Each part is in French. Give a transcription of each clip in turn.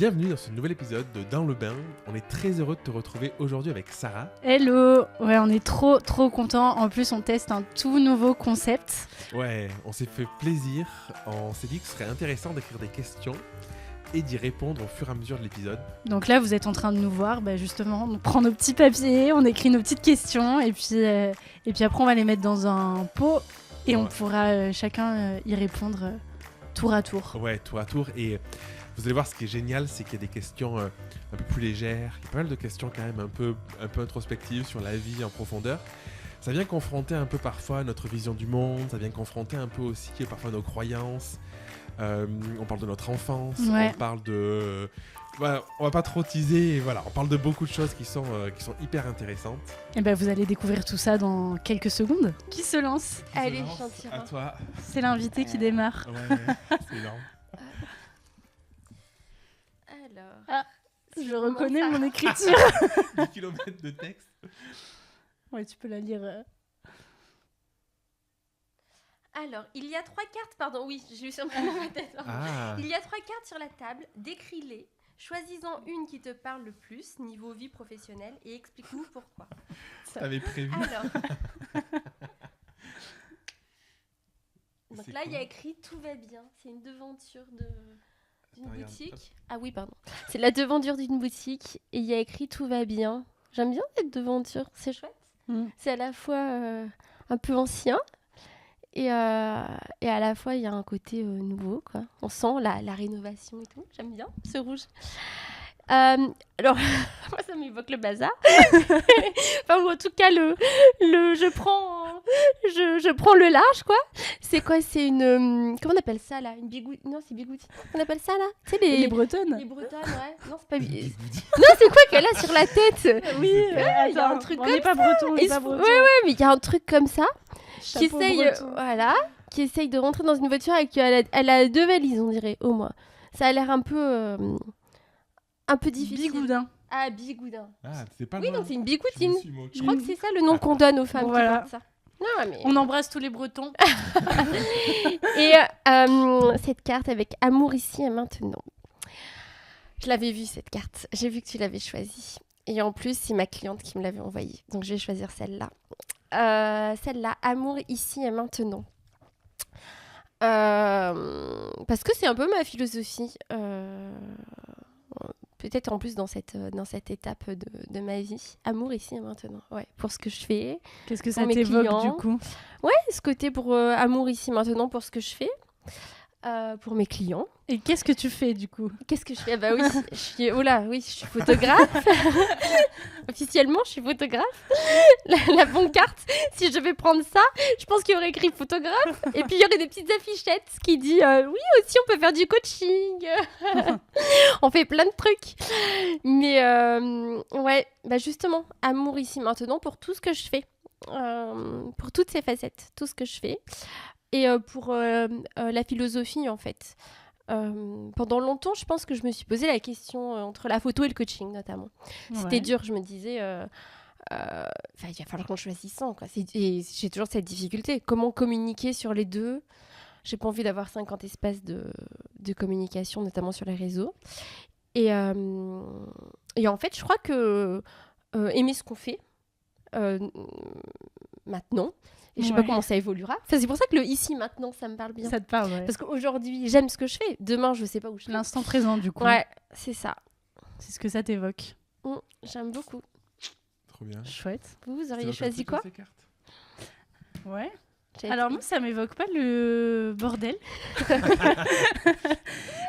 Bienvenue dans ce nouvel épisode de Dans le Bain. On est très heureux de te retrouver aujourd'hui avec Sarah. Hello. Ouais, on est trop contents. En plus, on teste un tout nouveau concept. Ouais, on s'est fait plaisir. On s'est dit que ce serait intéressant d'écrire des questions et d'y répondre au fur et à mesure de l'épisode. Donc là, vous êtes en train de nous voir, justement, on prend nos petits papiers, on écrit nos petites questions et puis après, on va les mettre dans un pot et on pourra chacun y répondre tour à tour. Ouais, tour à tour. Et vous allez voir, ce qui est génial, c'est qu'il y a des questions un peu plus légères. Il y a pas mal de questions quand même un peu introspectives sur la vie en profondeur. Ça vient confronter un peu parfois notre vision du monde, ça vient confronter un peu aussi parfois nos croyances. On parle de notre enfance, ouais. On parle de... Voilà, on va pas trop teaser, voilà, on parle de beaucoup de choses qui sont hyper intéressantes. Et vous allez découvrir tout ça dans quelques secondes. Qui se lance ? Allez, à toi. C'est l'invité qui démarre. Ouais, c'est énorme. Alors, Je reconnais mon écriture. 10 km de texte. Ouais, tu peux la lire. Alors, il y a 3 cartes, pardon, oui, j'ai eu sur ma tête. Ah. Il y a 3 cartes sur la table, décris-les. Choisis-en une qui te parle le plus, niveau vie professionnelle, et explique-nous pourquoi. T'avais prévu. Alors, donc C'est là, il y a quoi écrit « Tout va bien ». C'est une devanture d'une Attends, regarde, boutique. hop. Ah oui, pardon. C'est la devanture d'une boutique, et il y a écrit « Tout va bien ». J'aime bien cette devanture, c'est chouette. C'est à la fois un peu ancien, et à la fois, il y a un côté nouveau, quoi. On sent la rénovation et tout. J'aime bien ce rouge. Alors, moi, ça m'évoque le bazar. Enfin, ou en tout cas, je prends le large, quoi. C'est quoi ? C'est une... comment on appelle ça, là ? Une bigouti ? Non, c'est bigouti. On appelle ça, là ? Tu sais, Les bretonnes. les bretonnes, ouais. Non, c'est pas... non, c'est quoi qu'elle a sur la tête ? Oui, il y a un truc on comme n'est pas breton, on n'est Et pas ouais, breton. mais il y a un truc comme ça. Qui Chapeau essaye, breton. qui essaye de rentrer dans une voiture et elle a 2 valises, on dirait, au moins. Ça a l'air un peu difficile. Bigoudin. Ah, bigoudin. Ah, c'est pas Oui, loin. donc c'est une bigoutine. Je me suis moqué. Je crois que c'est ça le nom qu'on donne aux femmes Voilà. qui portent ça. Non, mais... On embrasse tous les Bretons. Et cette carte avec Amour ici et maintenant. Je l'avais vue, cette carte. J'ai vu que tu l'avais choisie. Et en plus, c'est ma cliente qui me l'avait envoyée. Donc, je vais choisir celle-là. Celle-là, Amour ici et maintenant. Parce que c'est un peu ma philosophie. Peut-être en plus dans cette étape de ma vie. Amour ici et maintenant. Ouais, pour ce que je fais. Qu'est-ce que ça Pour mes t'évoque clients. du coup ? Ouais, ce côté pour amour ici maintenant pour ce que je fais. Pour mes clients. Et qu'est-ce que tu fais du coup ? Qu'est-ce que je fais ? Bah oui, je suis photographe. Officiellement, je suis photographe. La bonne carte, si je vais prendre ça, je pense qu'il y aurait écrit photographe. Et puis il y aurait des petites affichettes qui disent oui, aussi on peut faire du coaching. On fait plein de trucs. Mais ouais, bah justement, amour ici maintenant pour tout ce que je fais. Pour toutes ces facettes, tout ce que je fais. Et pour la philosophie, en fait. Pendant longtemps, je pense que je me suis posé la question entre la photo et le coaching, notamment. C'était dur, je me disais... il va falloir qu'on choisisse un, quoi. Et j'ai toujours cette difficulté. Comment communiquer sur les deux ? J'ai pas envie d'avoir 50 espaces de communication, notamment sur les réseaux. Et en fait, je crois que aimer ce qu'on fait maintenant... Et je sais pas comment ça évoluera. Enfin, c'est pour ça que le ici, maintenant, ça me parle bien. Ça te parle, ouais. Parce qu'aujourd'hui, j'aime ce que je fais. Demain, je sais pas où je suis. L'instant présent, du coup. Ouais, c'est ça. C'est ce que ça t'évoque. J'aime beaucoup. Trop bien. Chouette. Vous auriez choisi quoi ? Ces cartes Ouais. Alors moi, ça m'évoque pas le bordel.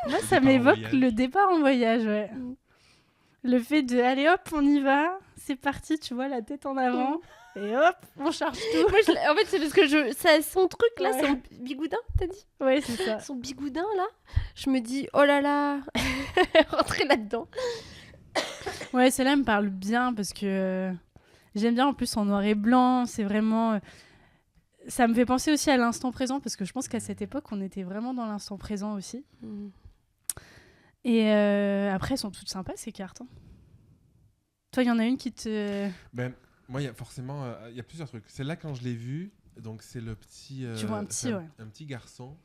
Moi, ça m'évoque le départ en voyage, ouais. Le fait de, allez hop, on y va. C'est parti, tu vois, la tête en avant. Et hop, on charge tout. Moi, en fait, c'est parce que ça, son truc là, son bigoudin, t'as dit ? Ouais, c'est ça. Son bigoudin là, je me dis, oh là là, rentrer là-dedans. Ouais, celle-là me parle bien parce que j'aime bien en plus en noir et blanc. C'est vraiment. Ça me fait penser aussi à l'instant présent parce que je pense qu'à cette époque, on était vraiment dans l'instant présent aussi. Et après, elles sont toutes sympas ces cartes. Hein. Toi, il y en a une qui te. Moi, il y a forcément y a plusieurs trucs. Celle-là, quand je l'ai vue, donc c'est le petit... tu vois un petit, un petit garçon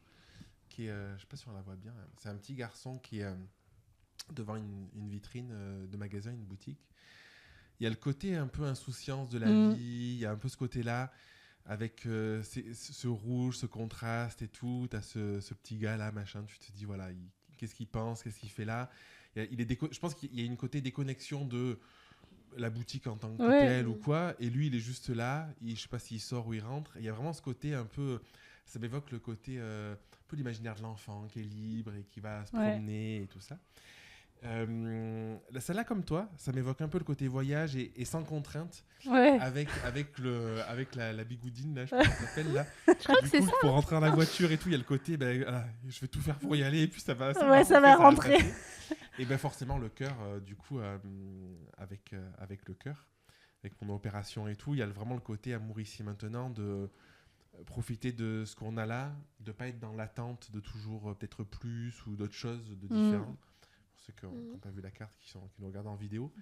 qui est... je sais pas si on la voit bien. C'est un petit garçon qui devant une vitrine de magasin, une boutique. Il y a le côté un peu insouciance de la vie, il y a un peu ce côté-là, avec ce rouge, ce contraste et tout. Tu as ce petit gars-là, machin, tu te dis, voilà, qu'est-ce qu'il pense, qu'est-ce qu'il fait là. Je pense qu'il y a une côté déconnexion de la boutique en tant que telle ou quoi, et lui, il est juste là, je sais pas s'il sort ou il rentre. Il y a vraiment ce côté un peu... Ça m'évoque le côté un peu l'imaginaire de l'enfant qui est libre et qui va se promener et tout ça. Celle-là, comme toi, ça m'évoque un peu le côté voyage et sans contrainte, avec la bigoudine, là, je sais pas comment ça s'appelle, là. Je crois que c'est ça. Pour rentrer dans la voiture et tout, il y a le côté, je vais tout faire pour y aller, et puis ça va rentrer. Et forcément, le cœur, du coup, avec le cœur, avec mon opération et tout, il y a vraiment le côté amour ici maintenant, de profiter de ce qu'on a là, de pas être dans l'attente de toujours peut-être plus ou d'autres choses de différents. Pour ceux qui n'ont pas vu la carte, qui nous regardent en vidéo.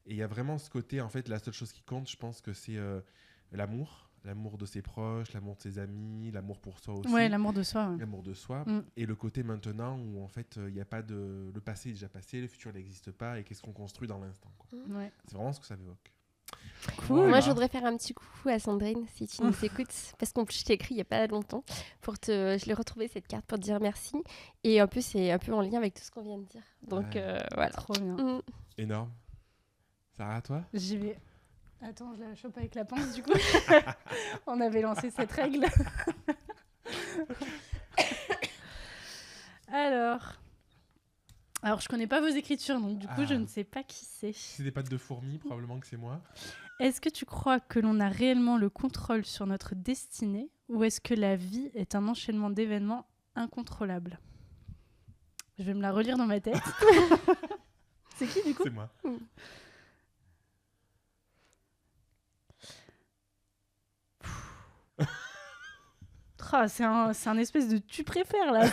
Et il y a vraiment ce côté, en fait, la seule chose qui compte, je pense que c'est l'amour de ses proches, l'amour de ses amis, l'amour pour soi aussi. Ouais, l'amour de soi. L'amour de soi. Et le côté maintenant où, en fait, il n'y a pas de... Le passé est déjà passé, le futur n'existe pas, et qu'est-ce qu'on construit dans l'instant, quoi. C'est vraiment ce que ça évoque. Cool. Voilà. Moi, je voudrais faire un petit coucou à Sandrine, si tu nous écoutes, parce qu'en plus, je t'ai écrit il n'y a pas longtemps. Je l'ai retrouvée, cette carte, pour te dire merci. Et en plus, c'est un peu en lien avec tout ce qu'on vient de dire. Donc, voilà. Trop bien. Énorme. Sarah, à toi ? J'y vais. Attends, je la chope avec la pince, du coup. On avait lancé cette règle. Alors, je connais pas vos écritures, donc du coup, je ne sais pas qui c'est. Si c'est des pattes de fourmi, probablement que c'est moi. Est-ce que tu crois que l'on a réellement le contrôle sur notre destinée, ou est-ce que la vie est un enchaînement d'événements incontrôlables ? Je vais me la relire dans ma tête. C'est qui, du coup ? C'est moi. C'est un espèce de tu préfères, là.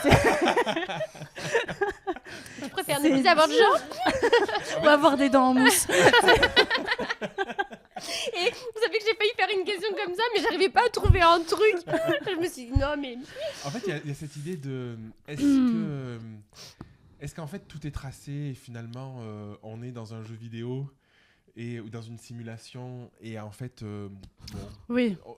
Tu préfères ne plus avoir de gens ou avoir des dents en mousse. Et vous savez que j'ai failli faire une question comme ça, mais j'arrivais pas à trouver un truc. Je me suis dit non, mais... En fait, il y a cette idée de... Est-ce qu'en fait, tout est tracé et finalement, on est dans un jeu vidéo ou dans une simulation et en fait,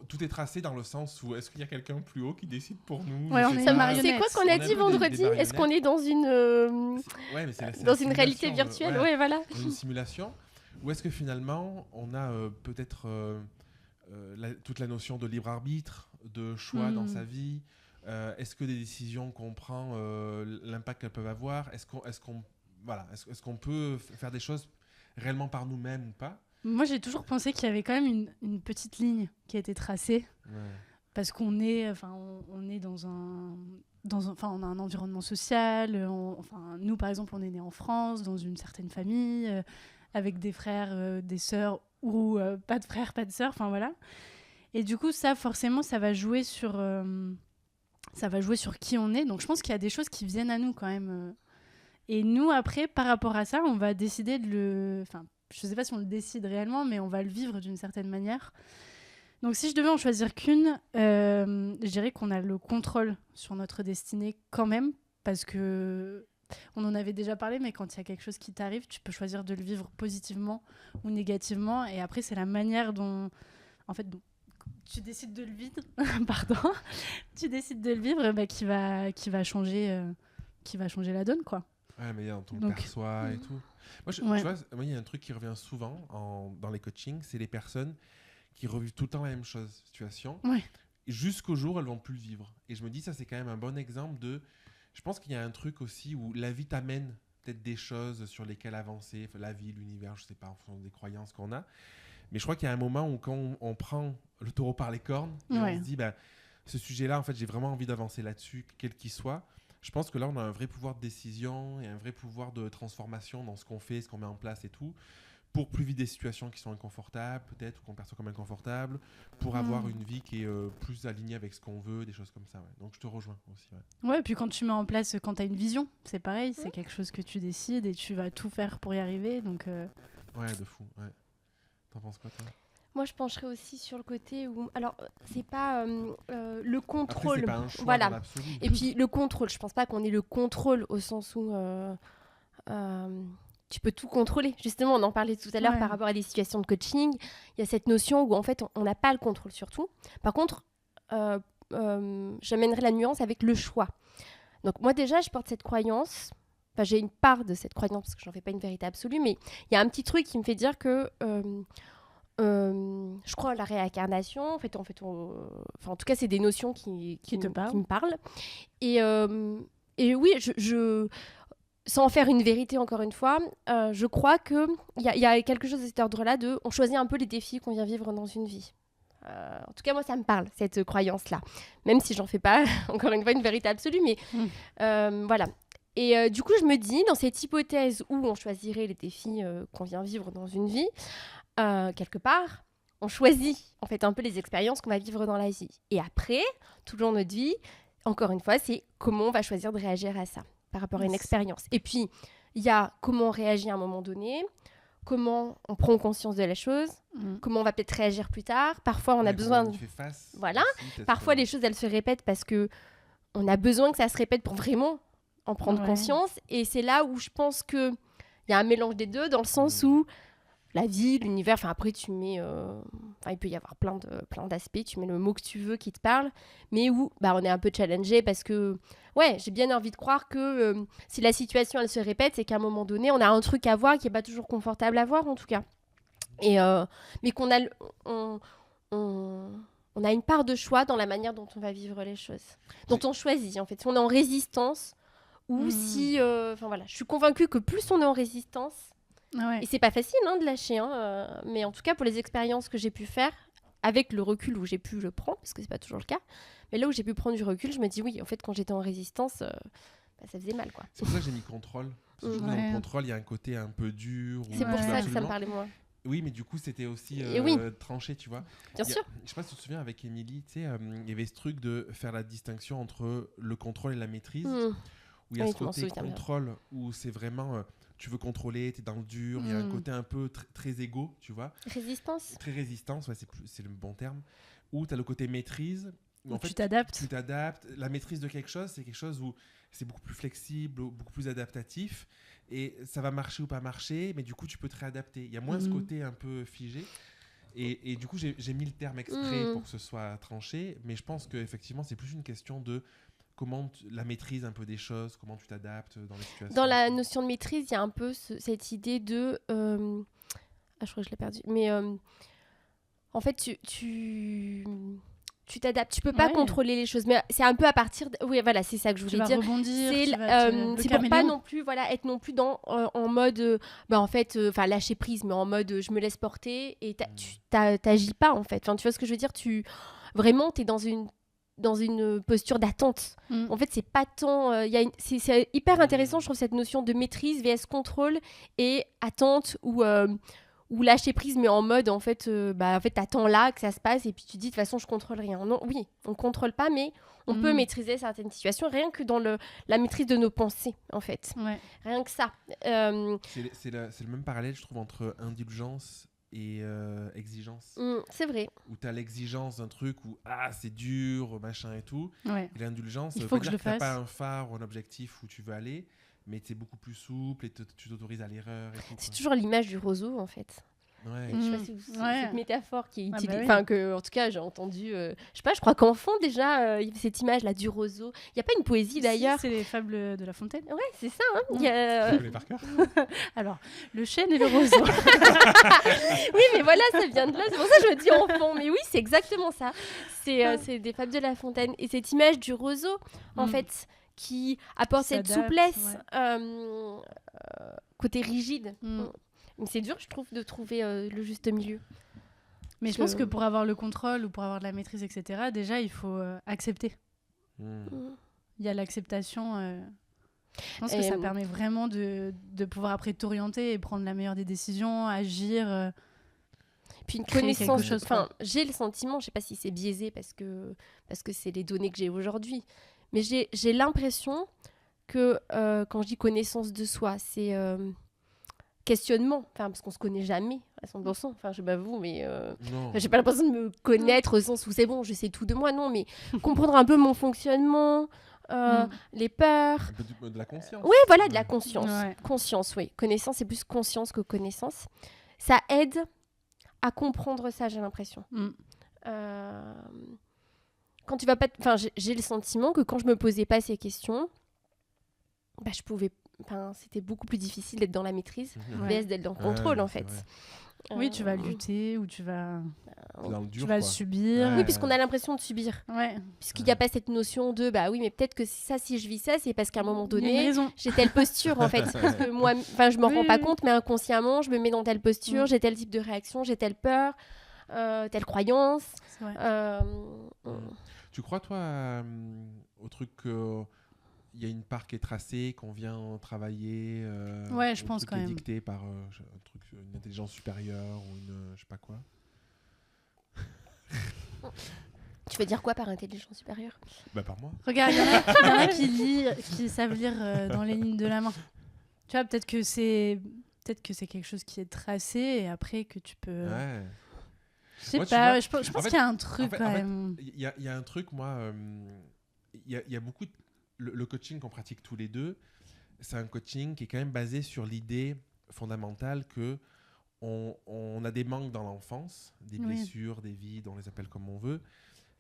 tout est tracé dans le sens où est-ce qu'il y a quelqu'un plus haut qui décide pour nous ? C'est quoi qu'on a dit vendredi ? Est-ce qu'on est dans une dans une réalité virtuelle ? Ouais, voilà. Dans une simulation ? Ou est-ce que finalement, on a peut-être toute la notion de libre arbitre, de choix dans sa vie ? Est-ce que des décisions qu'on prend, l'impact qu'elles peuvent avoir ? Est-ce qu'on peut faire des choses réellement par nous-mêmes ou pas ? Moi, j'ai toujours pensé qu'il y avait quand même une petite ligne qui a été tracée. Parce qu'on est, on est on a un environnement social. Nous, par exemple, on est né en France, dans une certaine famille, avec des frères, des sœurs, ou pas de frères, pas de sœurs, enfin voilà. Et du coup, ça, forcément, ça va jouer sur qui on est. Donc, je pense qu'il y a des choses qui viennent à nous quand même. Et nous, après, par rapport à ça, on va décider je sais pas si on le décide réellement, mais on va le vivre d'une certaine manière. Donc, si je devais en choisir qu'une, je dirais qu'on a le contrôle sur notre destinée quand même, parce que on en avait déjà parlé, mais quand il y a quelque chose qui t'arrive, tu peux choisir de le vivre positivement ou négativement. Et après, c'est la manière dont tu décides de le vivre, tu décides de le vivre, qui va changer la donne, quoi. Ouais, mais on le perçoit et tout. Moi, tu vois, il y a un truc qui revient souvent dans les coachings, c'est les personnes qui revivent tout le temps la même situation, jusqu'au jour où elles vont plus le vivre. Et je me dis, ça, c'est quand même un bon exemple de... Je pense qu'il y a un truc aussi où la vie t'amène peut-être des choses sur lesquelles avancer, la vie, l'univers, je sais pas, en fonction des croyances qu'on a. Mais je crois qu'il y a un moment où quand on prend le taureau par les cornes, et on se dit, ce sujet-là, en fait, j'ai vraiment envie d'avancer là-dessus, quel qu'il soit. Je pense que là, on a un vrai pouvoir de décision et un vrai pouvoir de transformation dans ce qu'on fait, ce qu'on met en place et tout, pour plus vite des situations qui sont inconfortables, peut-être, ou qu'on perçoit comme inconfortables, pour avoir une vie qui est plus alignée avec ce qu'on veut, des choses comme ça. Ouais. Donc, je te rejoins aussi. Ouais, et puis quand tu mets en place, quand tu as une vision, c'est pareil, c'est quelque chose que tu décides et tu vas tout faire pour y arriver. Donc, ouais, de fou. Ouais. T'en penses quoi, toi ? Moi, je pencherais aussi sur le côté où... Alors, c'est pas le contrôle. Après, c'est pas un choix voilà. dans l'absolu. Et puis, le contrôle, je pense pas qu'on ait le contrôle au sens où... tu peux tout contrôler. Justement, on en parlait tout à l'heure par rapport à des situations de coaching. Il y a cette notion où en fait, on n'a pas le contrôle sur tout. Par contre, j'amènerai la nuance avec le choix. Donc moi déjà, je porte cette croyance. Enfin, j'ai une part de cette croyance parce que j'en fais pas une vérité absolue, mais il y a un petit truc qui me fait dire que je crois à la réincarnation. En tout cas, c'est des notions qui me parlent. Et oui, sans en faire une vérité, encore une fois, je crois qu'il y a quelque chose de cet ordre-là on choisit un peu les défis qu'on vient vivre dans une vie. En tout cas, moi, ça me parle, cette croyance-là. Même si j'en fais pas, encore une fois, une vérité absolue, mais voilà. Et du coup, je me dis, dans cette hypothèse où on choisirait les défis qu'on vient vivre dans une vie, quelque part, on choisit en fait un peu les expériences qu'on va vivre dans la vie. Et après, tout le long de notre vie, encore une fois, c'est comment on va choisir de réagir à ça par rapport à une expérience. Et puis, il y a comment on réagit à un moment donné, comment on prend conscience de la chose, comment on va peut-être réagir plus tard. Parfois, on a besoin de... Voilà. Parfois, les choses, elles se répètent parce qu'on a besoin que ça se répète pour vraiment en prendre conscience. Et c'est là où je pense qu'il y a un mélange des deux, dans le sens où la vie, l'univers, après tu mets... il peut y avoir plein d'aspects, tu mets le mot que tu veux qui te parle, mais où on est un peu challengé parce que, j'ai bien envie de croire que si la situation, elle se répète, c'est qu'à un moment donné, on a un truc à voir qui n'est pas toujours confortable à voir, en tout cas. Et, mais qu'on a... On a une part de choix dans la manière dont on va vivre les choses, dont on choisit, en fait. Si on est en résistance ou si... je suis convaincue que plus on est en résistance, et c'est pas facile de lâcher, mais en tout cas pour les expériences que j'ai pu faire, avec le recul où j'ai pu le prendre, parce que c'est pas toujours le cas, mais là où j'ai pu prendre du recul, je me dis oui, en fait quand j'étais en résistance, ça faisait mal, quoi. C'est pour ça que j'ai mis contrôle. Parce que je trouve dans le contrôle, il y a un côté un peu dur. C'est pour ça que ça me parlait moins. Oui, mais du coup, c'était aussi tranché, tu vois. Bien sûr. Je sais pas si tu te souviens, avec Émilie, tu sais, il y avait ce truc de faire la distinction entre le contrôle et la maîtrise. Où il y a ce côté contrôle, où c'est vraiment... tu veux contrôler, t'es dans le dur, il y a un côté un peu très égo, tu vois. Résistance. Très résistance, c'est le bon terme. Ou t'as le côté maîtrise. Où en fait, tu t'adaptes. Tu t'adaptes. La maîtrise de quelque chose, c'est quelque chose où c'est beaucoup plus flexible, beaucoup plus adaptatif. Et ça va marcher ou pas marcher, mais du coup, tu peux te réadapter. Il y a moins ce côté un peu figé. Et du coup, j'ai mis le terme exprès pour que ce soit tranché. Mais je pense qu'effectivement, c'est plus une question de... comment la maîtrise un peu des choses, comment tu t'adaptes dans les situations. Dans la notion de maîtrise, il y a un peu cette idée de... je crois que je l'ai perdu. Mais en fait, tu t'adaptes. Tu peux pas contrôler les choses. Mais c'est un peu à partir... Oui, voilà, c'est ça que je voulais dire. Rebondir, c'est pour pas non plus être non plus en mode... en fait, lâcher prise, mais en mode je me laisse porter et tu t'agis pas, en fait. Tu vois ce que je veux dire? Vraiment, t'es dans une posture d'attente. En fait, c'est pas tant... c'est hyper intéressant, je trouve, cette notion de maîtrise vs contrôle et attente ou lâcher prise, mais en mode, en fait, t'attends là que ça se passe et puis tu dis, de toute façon, je contrôle rien. Non, oui, on contrôle pas, mais on peut maîtriser certaines situations, rien que dans la maîtrise de nos pensées, en fait. Ouais. Rien que ça. C'est le même parallèle, je trouve, entre indulgence et exigence. C'est vrai. Où tu as l'exigence d'un truc où c'est dur, machin et tout. Ouais. Et l'indulgence, il faut que je le fasse. Tu fasse. n'as pas un phare ou un objectif où tu veux aller, mais tu es beaucoup plus souple et tu t'autorises à l'erreur. Et tout, c'est toujours l'image du roseau, en fait. Ouais. Je sais pas si cette métaphore qui est utilisée, que en tout cas j'ai entendu, je sais pas, je crois qu'enfant déjà il y avait cette image là du roseau. Il y a pas une poésie d'ailleurs. C'est les fables de La Fontaine. Ouais, c'est ça. Tu connais par cœur. Alors, le chêne et le roseau. Oui, mais voilà, ça vient de là. C'est pour ça que je me dis enfant. Mais oui, c'est exactement ça. C'est des fables de La Fontaine et cette image du roseau, en fait, qui apporte cette souplesse, côté rigide. Mais c'est dur, je trouve, de trouver le juste milieu. Mais je pense que pour avoir le contrôle ou pour avoir de la maîtrise, etc., déjà, il faut accepter. Il y a l'acceptation. Je pense que ça permet vraiment de pouvoir après t'orienter et prendre la meilleure des décisions, agir. Puis une connaissance. J'ai le sentiment, je ne sais pas si c'est biaisé parce que c'est les données que j'ai aujourd'hui, mais j'ai l'impression que quand je dis connaissance de soi, c'est... questionnement, parce qu'on se connaît jamais à 100%, je sais pas vous, mais j'ai pas l'impression de me connaître au sens où c'est bon, je sais tout de moi, non, mais comprendre un peu mon fonctionnement, les peurs. Un peu de la conscience. Oui, voilà, de la conscience. Ouais. Conscience, oui. Connaissance, c'est plus conscience que connaissance. Ça aide à comprendre ça, j'ai l'impression. Quand tu vas pas... Enfin, j'ai le sentiment que quand je me posais pas ces questions, bah, je pouvais... Enfin, c'était beaucoup plus difficile d'être dans la maîtrise, Ouais. d'être dans le contrôle, en c'est fait. vrai. Oui, tu vas lutter ou tu vas Dans le dur, tu vas quoi. subir. Ouais. Oui, puisqu'on a l'impression de subir. Ouais. Puisqu'il n'y a pas cette notion de, bah oui, mais peut-être que ça, si je vis ça, c'est parce qu'à un moment Il y a une donné, raison. j'ai telle posture, en fait. Parce que moi, enfin, je m'en Oui, rends pas oui. compte, mais inconsciemment, je me mets dans telle posture, Mm. j'ai tel type de réaction, j'ai telle peur, telle croyance. C'est vrai. Tu crois, toi, au truc il y a une part qui est tracée, qu'on vient travailler Ouais, je au pense truc quand qui est même. dicté par une intelligence supérieure ou une je sais pas quoi. Tu veux dire quoi par intelligence supérieure? Bah par moi. Regarde, il y en a qui savent lire dans les lignes de la main. Tu vois, peut-être que c'est quelque chose qui est tracé et après que tu peux. Ouais. Je sais Moi, tu pas. vois, Je pense en fait- qu'il y a un truc en quand fait, même. Il y a un truc, moi, il y a beaucoup le coaching qu'on pratique tous les deux, c'est un coaching qui est quand même basé sur l'idée fondamentale que on a des manques dans l'enfance, des Oui. blessures, des vides, on les appelle comme on veut,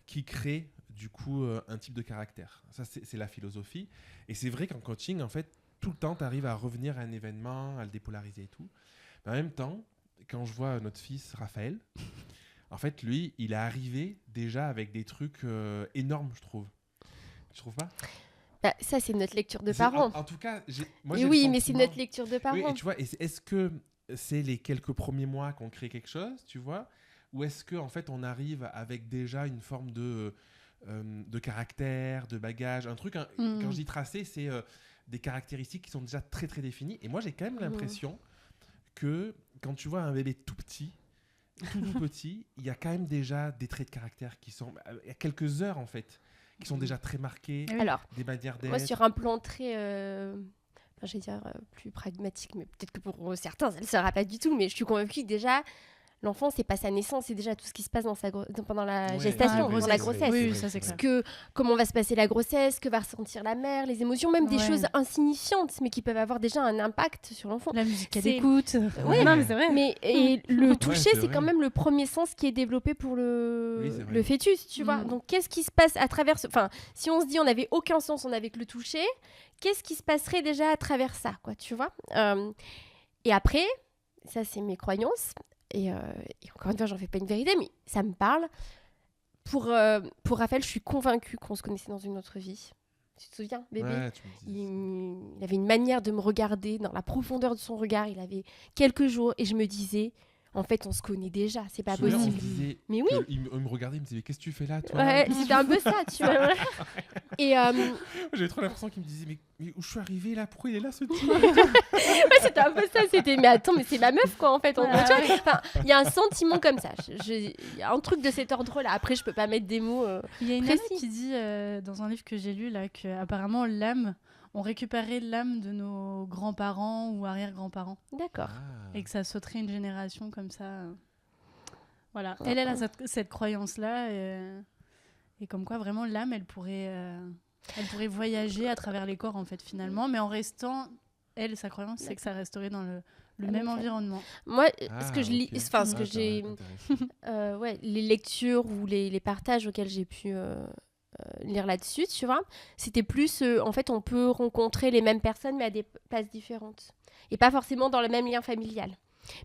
qui créent du coup un type de caractère. Ça, c'est la philosophie. Et c'est vrai qu'en coaching, en fait, tout le temps, tu arrives à revenir à un événement, à le dépolariser et tout. Mais en même temps, quand je vois notre fils Raphaël, en fait, lui, il est arrivé déjà avec des trucs énormes, je trouve. Tu trouves pas? Bah, ça, c'est notre lecture de C'est- parents. En tout cas, moi, Et j'ai oui, le mais c'est sentiment- notre lecture de Oui, parents. et tu vois, est-ce que c'est les quelques premiers mois qu'on crée quelque chose, tu vois, ou est-ce que en fait on arrive avec déjà une forme de caractère, de bagage, un truc. Quand je dis tracé, c'est des caractéristiques qui sont déjà très très définies. Et moi, j'ai quand même l'impression que quand tu vois un bébé tout petit, tout petit, il y a quand même déjà des traits de caractère qui sont, il y a quelques heures en fait, qui sont déjà très marqués, Oui. Alors, des manières d'être. moi, sur un plan très, enfin, je vais dire plus pragmatique, mais peut-être que pour certains, ça ne le sera pas du tout, mais je suis convaincue que déjà, l'enfant, c'est pas sa naissance, c'est déjà tout ce qui se passe dans pendant la Ouais, gestation, ouais, pendant la grossesse. Oui, ça, c'est clair. Comment va se passer la grossesse, que va ressentir la mère, les émotions, même des Ouais. choses insignifiantes, mais qui peuvent avoir déjà un impact sur l'enfant. La musique qu'elle C'est- écoute. Ouais. Non, mais c'est vrai. Mais et le toucher, c'est c'est vrai. quand même le premier sens qui est développé pour Oui, c'est vrai. le fœtus, tu vois. Mm. Donc, qu'est-ce qui se passe à travers Enfin, si on se dit on n'avait aucun sens, on avait que le toucher, qu'est-ce qui se passerait déjà à travers ça, quoi, tu vois. Et après, ça, c'est mes croyances. Et encore une fois, j'en fais pas une vérité, mais ça me parle. Pour Raphaël, je suis convaincue qu'on se connaissait dans une autre vie. Tu te souviens, bébé? Ouais, tu me dis. Il avait une manière de me regarder, dans la profondeur de son regard. Il avait quelques jours et je me disais, en fait, on se connaît déjà, c'est pas Je me souviens, on me possible. disait Mais oui. il me regardait, il me disait mais qu'est-ce que tu fais là, toi? Ouais, c'était un peu ça, tu vois. Et J'avais trop l'impression qu'il me disait mais où je suis arrivé là? Pourquoi il est là ce type? ouais, c'était un peu ça. C'était, mais attends, mais c'est ma meuf, quoi, en fait. Tu vois, enfin, il y a un sentiment comme ça. Il y a un truc de cet ordre-là. Après, je peux pas mettre des mots. Il y a une nana précis. qui dit dans un livre que j'ai lu là que apparemment l'âme, on récupérait l'âme de nos grands-parents ou arrière-grands-parents D'accord. Ah. et que ça sauterait une génération comme ça. Voilà. Elle a cette croyance-là et comme quoi vraiment l'âme, elle pourrait voyager à travers les corps en fait finalement, mais en restant, elle, sa croyance, c'est que ça resterait dans le même même environnement. Moi, Ah, ce que je lis, ok. enfin, ce Ah, que ça j'ai, va être intéressant. ouais, les lectures ou les partages auxquels j'ai pu lire là-dessus, tu vois, c'était plus, en fait, on peut rencontrer les mêmes personnes, mais à des places différentes. Et pas forcément dans le même lien familial.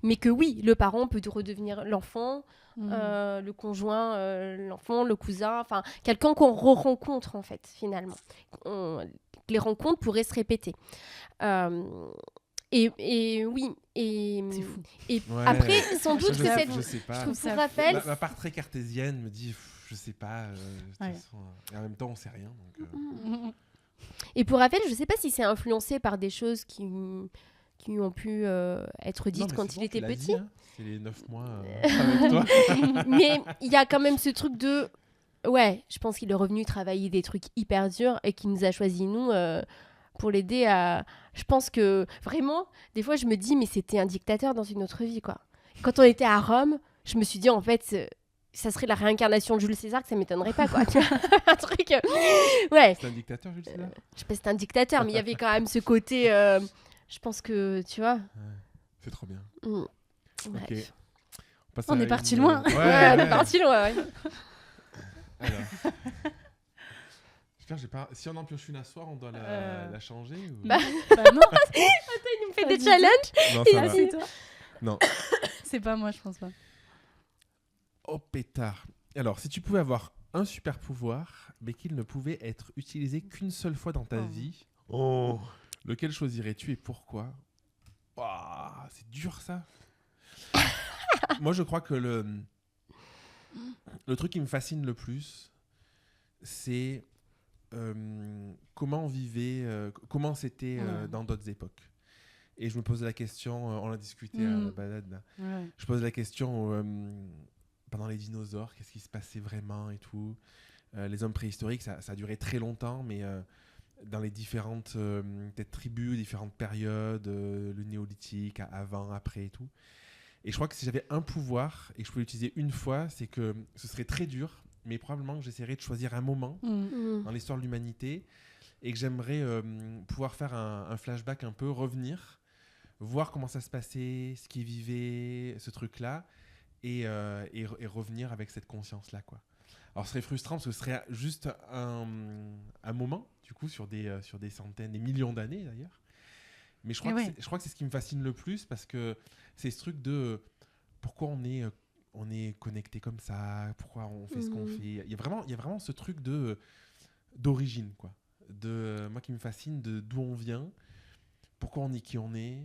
Mais que oui, le parent peut redevenir l'enfant, le conjoint, l'enfant, le cousin, enfin, quelqu'un qu'on re-rencontre, en fait, finalement. Les rencontres pourraient se répéter. Et oui, et, C'est fou. et Ouais. après, sans doute Je que sais- cette... je sais pas. Je trouve Ça- pour Raphaël, Ma part très cartésienne me dit je sais pas. De toute Ouais. façon, et en même temps on sait rien. Donc, et pour Raphaël, je sais pas si c'est influencé par des choses qui ont pu être Non, dites mais quand c'est il bon, était tu l'as petit. dit, hein. C'est les 9 mois avec toi. Mais il y a quand même ce truc de... Ouais, je pense qu'il est revenu travailler des trucs hyper durs et qu'il nous a choisi, nous, pour l'aider à... Je pense que, vraiment, des fois, je me dis, mais c'était un dictateur dans une autre vie, quoi. Quand on était à Rome, je me suis dit, en fait, ça serait la réincarnation de Jules César, que ça m'étonnerait pas, quoi. Un truc... ouais. C'est un dictateur, Jules César. Je sais pas si c'était un dictateur, mais il y avait quand même ce côté... je pense que, tu vois... C'est trop bien. Ouais. Ok. Passe On à est parti une- loin. Ouais, on est parti loin, ouais. Alors. J'espère que j'ai pas... Si on en pioche une à soir, on doit la changer ou... Bah non, Il nous fait des challenges. Non, Et ça ah, va. c'est toi. Non. C'est pas moi, je pense pas. Oh pétard. Alors, si tu pouvais avoir un super pouvoir, mais qu'il ne pouvait être utilisé qu'une seule fois dans ta Oh. vie, lequel choisirais-tu et pourquoi? Ouah, c'est dur ça. Moi, je crois que le truc qui me fascine le plus, c'est comment on vivait, comment c'était dans d'autres époques. Et je me pose la question, on a discuté à la balade là. Ouais. Je pose la question pendant les dinosaures, qu'est-ce qui se passait vraiment et tout. Les hommes préhistoriques, ça a duré très longtemps, mais dans les différentes peut-être tribus, différentes périodes, le néolithique, avant, après et tout. Et je crois que si j'avais un pouvoir et que je pouvais l'utiliser une fois, c'est que ce serait très dur, mais probablement que j'essaierais de choisir un moment dans l'histoire de l'humanité et que j'aimerais pouvoir faire un flashback un peu, revenir, voir comment ça se passait, ce qu'ils vivaient, ce truc-là, et revenir avec cette conscience-là, quoi. Alors, ce serait frustrant parce que ce serait juste un moment, du coup, sur des centaines, des millions d'années, d'ailleurs. Mais je crois que c'est ce qui me fascine le plus parce que c'est ce truc de pourquoi on est connecté comme ça, pourquoi on fait ce qu'on fait. Il y a vraiment ce truc d'origine, quoi. Moi qui me fascine, d'où on vient, pourquoi on est qui on est.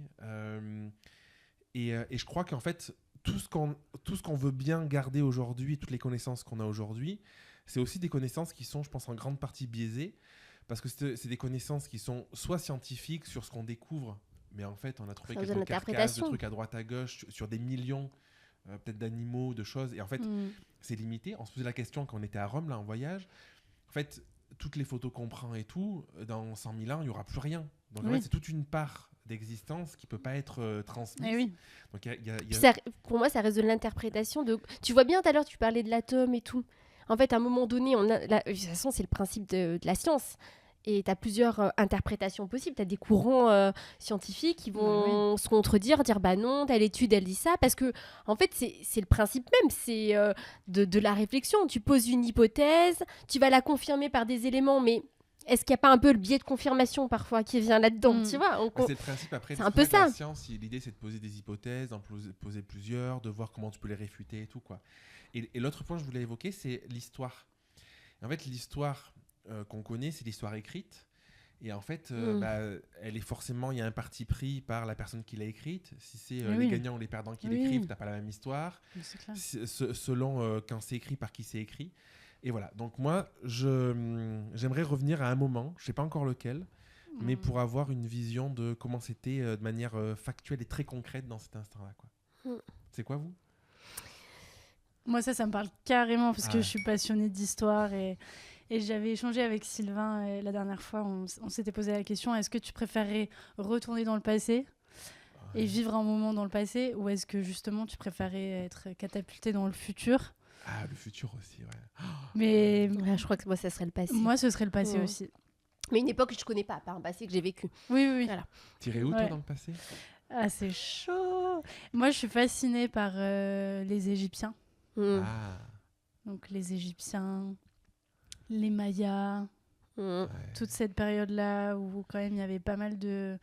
Et je crois qu'en fait, tout ce qu'on veut bien garder aujourd'hui, toutes les connaissances qu'on a aujourd'hui, c'est aussi des connaissances qui sont, je pense, en grande partie biaisées. Parce que c'est des connaissances qui sont soit scientifiques sur ce qu'on découvre, mais en fait, on a trouvé quelques carcasses de trucs à droite à gauche sur des millions peut-être d'animaux, de choses. Et en fait, c'est limité. On se posait la question quand on était à Rome, là, en voyage. En fait, toutes les photos qu'on prend et tout, dans 100 000 ans, il n'y aura plus rien. Donc, en fait, c'est toute une part d'existence qui ne peut pas être transmise. Eh oui. Donc, Pour moi, ça reste de l'interprétation. Tu vois bien, tout à l'heure, tu parlais de l'atome et tout. En fait, à un moment donné, de toute façon, c'est le principe de la science. Et tu as plusieurs interprétations possibles. Tu as des courants scientifiques qui vont se contredire, dire bah non, telle étude, elle dit ça. Parce que, en fait, c'est le principe même. C'est de la réflexion. Tu poses une hypothèse, tu vas la confirmer par des éléments, mais est-ce qu'il n'y a pas un peu le biais de confirmation parfois qui vient là-dedans, tu vois? C'est le principe après. C'est un peu ça. La science, l'idée, c'est de poser des hypothèses, d'en poser plusieurs, de voir comment tu peux les réfuter et tout, quoi. Et l'autre point que je voulais évoquer, c'est l'histoire. En fait, l'histoire qu'on connaît, c'est l'histoire écrite. Et en fait, elle est forcément, il y a un parti pris par la personne qui l'a écrite. Si c'est les gagnants ou les perdants qui l'écrivent, t'as pas la même histoire. Selon quand c'est écrit, par qui c'est écrit. Et voilà. Donc moi, j'aimerais revenir à un moment, je sais pas encore lequel, mais pour avoir une vision de comment c'était de manière factuelle et très concrète dans cet instant-là, quoi. C'est quoi, vous? Moi, ça me parle carrément parce que je suis passionnée d'histoire et j'avais échangé avec Sylvain la dernière fois. On s'était posé la question, est-ce que tu préférerais retourner dans le passé et vivre un moment dans le passé, ou est-ce que justement tu préférais être catapulté dans le futur? Ah, le futur aussi, ouais. Mais je crois que moi, ça serait le passé. Moi, ce serait le passé aussi. Mais une époque que je connais pas un passé que j'ai vécu. Oui. Voilà. T'irais où, toi, dans le passé? Ah, c'est chaud. Moi, je suis fascinée par les Égyptiens. Donc les Égyptiens, les Mayas, toute cette période-là où quand même il y avait pas mal de...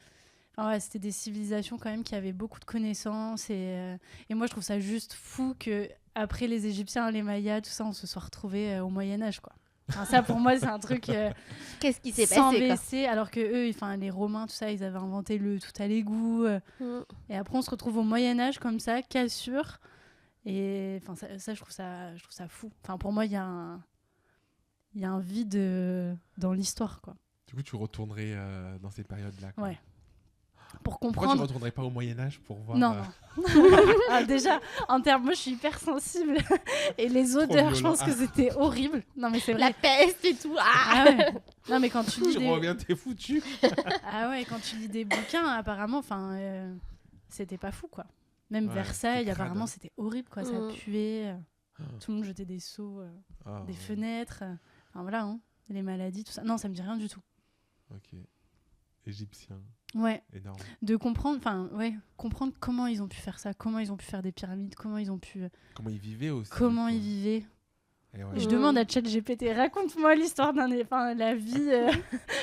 Enfin, c'était des civilisations quand même qui avaient beaucoup de connaissances et moi je trouve ça juste fou que après les Égyptiens, les Mayas, tout ça, on se soit retrouvés au Moyen-Âge, quoi. Enfin, ça pour moi c'est un truc qu'est-ce qui s'est sans passé, baisser, alors que eux, enfin les Romains, tout ça, ils avaient inventé le tout à l'égout et après on se retrouve au Moyen-Âge comme ça, cassure. Et enfin ça je trouve ça fou. Enfin pour moi il y a un vide dans l'histoire, quoi. Du coup tu retournerais dans ces périodes-là, quoi. Ouais. Pour comprendre. Pourquoi tu retournerais pas au Moyen-Âge pour voir? Non. Déjà en termes, moi je suis hyper sensible et les odeurs, je pense que c'était horrible. Non mais c'est vrai. La peste et tout. Ouais. Non mais quand tu lis reviens, t'es foutu. Ah ouais, quand tu lis des bouquins apparemment, c'était pas fou, quoi. Même Versailles, apparemment, c'était horrible, quoi. Ça puait. Tout le monde jetait des seaux, Ah, des fenêtres. Enfin voilà, hein, les maladies, tout ça. Non, ça me dit rien du tout. Ok. Égyptien, Ouais, énorme. de comprendre, comprendre comment ils ont pu faire ça, comment ils ont pu faire des pyramides, comment ils ont pu, Comment ils vivaient aussi. comment du ils coup. vivaient. Et ouais. Et je demande à ChatGPT, raconte-moi l'histoire la vie.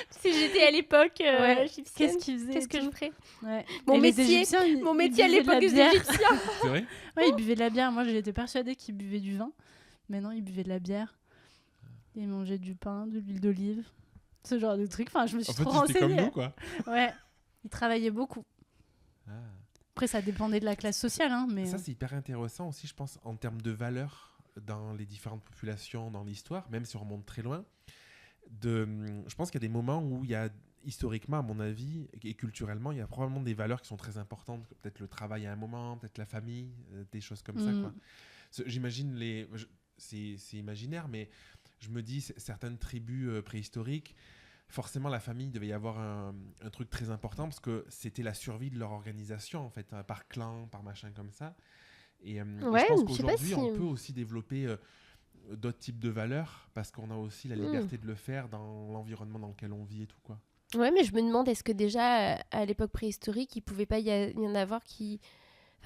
Si j'étais à l'époque Ouais. égyptienne, Qu'est-ce qu'ils faisaient qu'est-ce et que tout. je ferais? Ouais. Mon Et les métier- Égyptiens, Mon ils métier à buvaient de la l'époque des bière. Égyptiens. C'est vrai. Ouais, ils buvaient de la bière. Moi, j'étais persuadée qu'ils buvaient du vin. Mais non, ils buvaient de la bière. Ils mangeaient du pain, de l'huile d'olive. Ce genre de trucs. Enfin, je me suis En fait, trop ils étaient comme renseignée. nous, quoi. Ouais. Ils travaillaient beaucoup. Ah. Après, ça dépendait de la classe sociale. Hein, mais... Ça, c'est hyper intéressant aussi, je pense, en termes de valeurs dans les différentes populations, dans l'histoire, même si on remonte très loin. Je pense qu'il y a des moments où il y a, historiquement, à mon avis, et culturellement, il y a probablement des valeurs qui sont très importantes. Peut-être le travail à un moment, peut-être la famille, des choses comme ça, quoi. J'imagine c'est imaginaire, mais je me dis, certaines tribus préhistoriques, forcément, la famille devait y avoir un truc très important parce que c'était la survie de leur organisation, en fait, par clan, par machin comme ça. Et Ouais, je pense je sais pas qu'aujourd'hui, si- on peut aussi développer d'autres types de valeurs parce qu'on a aussi la liberté de le faire dans l'environnement dans lequel on vit et tout, quoi. Ouais, mais je me demande, est-ce que déjà, à l'époque préhistorique, il pouvait pas y en avoir qui...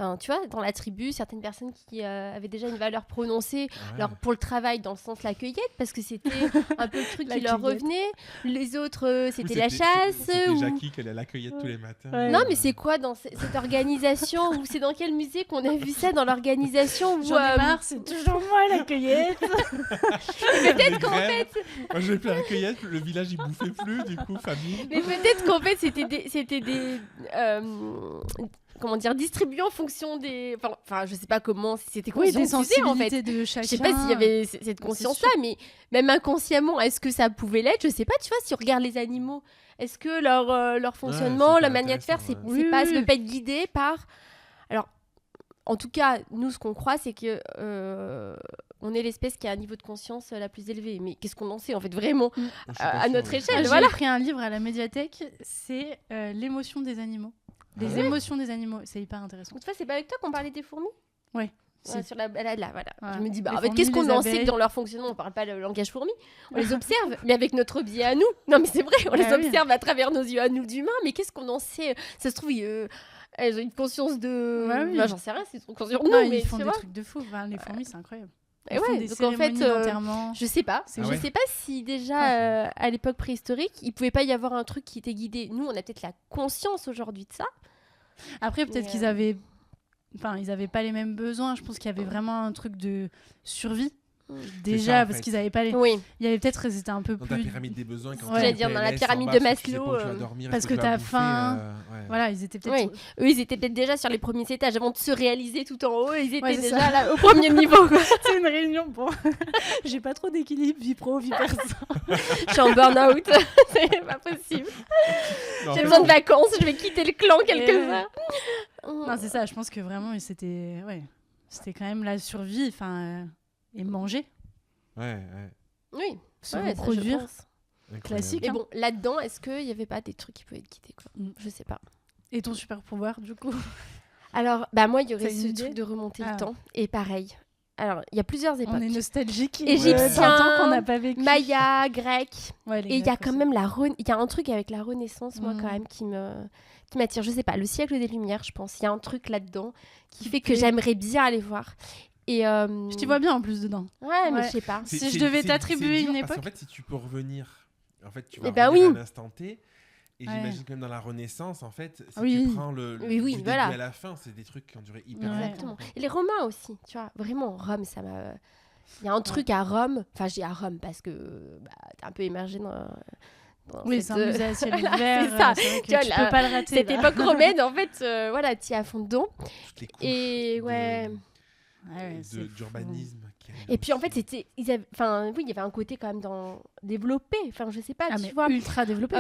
Enfin, tu vois, dans la tribu, certaines personnes qui avaient déjà une valeur prononcée, Ouais. alors pour le travail, dans le sens la cueillette, parce que c'était un peu le truc La qui leur cueillette. revenait. Les autres, Ou c'était la chasse. C'était ou- Jackie qui allait à la cueillette tous les matins. Ouais. Non, mais c'est quoi dans cette organisation ou c'est dans quel musée qu'on a vu ça dans l'organisation où, J'en ai marre, c'est toujours moi la cueillette. peut-être qu'en fait, Moi, je vais plus à la cueillette, le village, il bouffait plus, du coup, famille. mais peut-être qu'en fait c'était des comment dire, distribués en fonction des, enfin je sais pas comment, si c'était Oui, des conscientisé en fait. sensibilités de chacun. Je sais pas s'il y avait cette conscience-là, mais même inconsciemment, est-ce que ça pouvait l'être? Je sais pas, tu vois, si on regarde les animaux, est-ce que leur fonctionnement, c'est la hyper manière de faire, intéressant, c'est ouais. pas, Oui, ça oui. peut pas être guidé par... Alors, en tout cas, nous, ce qu'on croit, c'est que on est l'espèce qui a un niveau de conscience la plus élevé. Mais qu'est-ce qu'on en sait, en fait, vraiment, Je suis pas à sûr, notre ouais. échelle, J'ai voilà. pris un livre à la médiathèque, c'est l'émotion des animaux. Les Ah ouais émotions des animaux, c'est hyper intéressant. Donc, tu vois, c'est pas avec toi qu'on parlait des fourmis? Ouais. Ouais, Si. sur là, voilà. Ouais. Je me dis, bah, Les en fait, fourmis, qu'est-ce qu'on les en sait abeilles. que dans leur fonctionnement? On parle pas le langage fourmi, on les observe, mais avec notre biais à nous. Non, mais c'est vrai, on les Ah oui. observe à travers nos yeux à nous d'humains, mais qu'est-ce qu'on en sait? Ça se trouve, elles ont une conscience de. Ouais, oui. Bah, j'en sais rien, c'est trop conscient. Non, Non, mais ils font tu des vois. trucs de fou. Enfin, les fourmis, c'est incroyable. Et Ils font ouais, des donc en fait, cérémonies d'enterrement. je sais pas. C'est Ah Je ouais. sais pas si déjà à l'époque préhistorique, il pouvait pas y avoir un truc qui était guidé. Nous, on a peut-être la conscience aujourd'hui de ça. Après, peut-être Mais, qu'ils avaient... Enfin, ils avaient pas les mêmes besoins. Je pense qu'il y avait vraiment un truc de survie. Déjà, ça, en parce fait. qu'ils avaient pas les... Oui. Il y avait peut-être... C'était un peu Dans ta plus... pyramide des besoins, quand Ouais. t'es J'allais en dire, dans la PLS, pyramide en de bas, parce que tu sais Maslow, pas où tu vas dormir, parce est-ce que tu vas t'as bouffer, faim. ouais. Voilà, ils étaient peut-être... Oui. Eux, ils étaient peut-être déjà sur les premiers étages avant de se réaliser tout en haut. Ils étaient Ouais, c'est déjà ça. là au premier niveau. Quoi. C'est une réunion. Bon, j'ai pas trop d'équilibre, vie pro, vie perso. Je suis en burn-out. C'est pas possible. Non, en J'ai fait, besoin de vacances. Je vais quitter le clan quelque Et- part. Non, c'est ça. Je pense que vraiment, c'était... Ouais. C'était quand même la survie. Enfin, et manger. Ouais. Oui. Se Ouais, ça, je reproduire. pense. Incroyable. Classique. Mais bon, là-dedans, est-ce qu'il y avait pas des trucs qui pouvaient être guidés quoi? Je sais pas. Et ton super pouvoir, du coup? Alors, bah moi, il y aurait T'as une ce idée truc de remonter Ah. le temps. Et pareil. Alors, il y a plusieurs époques. On est nostalgique. Égyptien, 20 ans qu'on n'a pas vécu. Maya, grec. Ouais, les Et il y a Grecs quand aussi. même il y a un truc avec la Renaissance, moi, Mm. quand même, qui m'attire. Je sais pas, le siècle des Lumières, je pense. Il y a un truc là-dedans qui fait que plaît. j'aimerais bien aller voir. Et Je t'y vois bien en plus dedans. Ouais, mais Ouais. je sais pas. Si je devais t'attribuer une dur parce époque. qu'en fait, si tu peux revenir, en fait, tu vas Eh ben revenir oui. à l'instant T. Et Ouais. j'imagine quand même dans la Renaissance, en fait, si Oui. tu prends Oui, oui, du voilà. début à la fin, c'est des trucs qui ont duré hyper Ouais. longtemps. Exactement. quoi. Et les Romains aussi, tu vois. Vraiment, Rome, ça m'a... Il y a un truc à Rome. Enfin, je dis à Rome parce que t'es un peu émergé dans Oui, cette, c'est un musée à ciel voilà, ouvert. c'est ça. C'est vrai que Tu vois, tu là, peux pas le rater. cette là. époque romaine, en fait, voilà, t'y es à fond dedans. Toutes les couches Et ouais... Ouais, c'est fou. d'urbanisme. qu'il y avait Et puis en fait, aussi. enfin, oui, il y avait un côté quand même développé. Enfin, je sais pas, Ah, tu mais vois. ultra développé.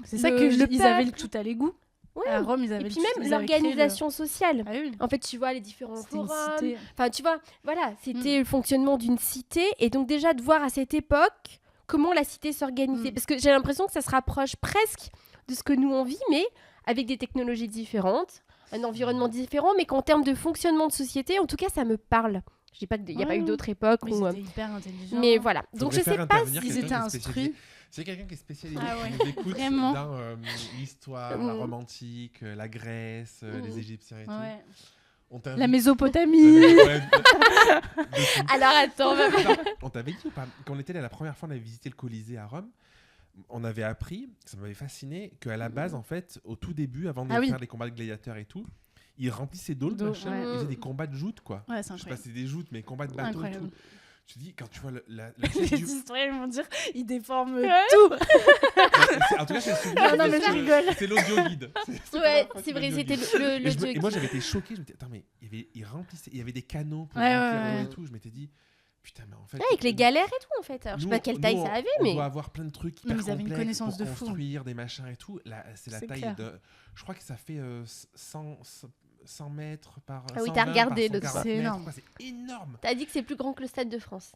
C'est ça le- que le ils avaient peuple. tout à l'égout. Ouais. À Rome, ils Et avaient puis le- même ils avaient créé le- l'organisation sociale. Ah oui, En fait, tu vois les différents c'était une forums. cité. Enfin, tu vois, voilà, c'était le fonctionnement d'une cité. Et donc déjà de voir à cette époque comment la cité s'organisait. Mm. Parce que j'ai l'impression que ça se rapproche presque de ce que nous on vit, mais avec des technologies différentes, un environnement différent, mais qu'en termes de fonctionnement de société, en tout cas, ça me parle. Je dis pas qu'il n'y a pas eu d'autres époques Mais où... ils étaient hyper intelligents. Mais voilà. Donc je sais pas si s'ils étaient instruits. C'est quelqu'un qui est spécialisé, Ah ouais. qui nous écoute Vraiment. dans l'histoire, la romantique, la Grèce, les Égyptiens et tout. Ouais. On t'invite- La Mésopotamie. Ouais, Alors attends, on t'avait dit ou pas, quand on était là la première fois, on avait visité le Colisée à Rome, on avait appris, ça m'avait fasciné, qu'à la base, en fait, au tout début, avant de faire les combats de gladiateurs et tout, ils remplissaient d'eau, le machin, ouais. ils faisaient des combats de joutes, quoi. Ouais, c'est Je sais pas incroyable. si c'est des joutes, mais combats de bateaux et Incroyable. tout. Tu dis, quand tu vois la Les chef du... historiens vont dire, ils déforment Ouais. tout. En tout cas, j'ai le souvenir. Non, mais je rigole. C'est l'audio guide. ouais, c'est vrai, c'était le Et dieu. moi, j'avais été choqué. Je me disais, attends, mais ils remplissaient, il y avait des canaux pour Ouais, remplir ouais, l'eau ouais. et tout. Je m'étais dit, putain, mais en fait. Ouais, avec les galères et tout en fait. Alors, je sais pas quelle taille ça avait, On mais. doit avoir plein de trucs Non, hyper mais ils avaient une complexes connaissance pour de fou. construire des machins et tout. Là, c'est la C'est taille clair. de. Je crois que ça fait 100 mètres par. Ah oui, 120 t'as regardé par le 140 C'est mètres, énorme. quoi. C'est énorme. T'as dit que c'est plus grand que le Stade de France.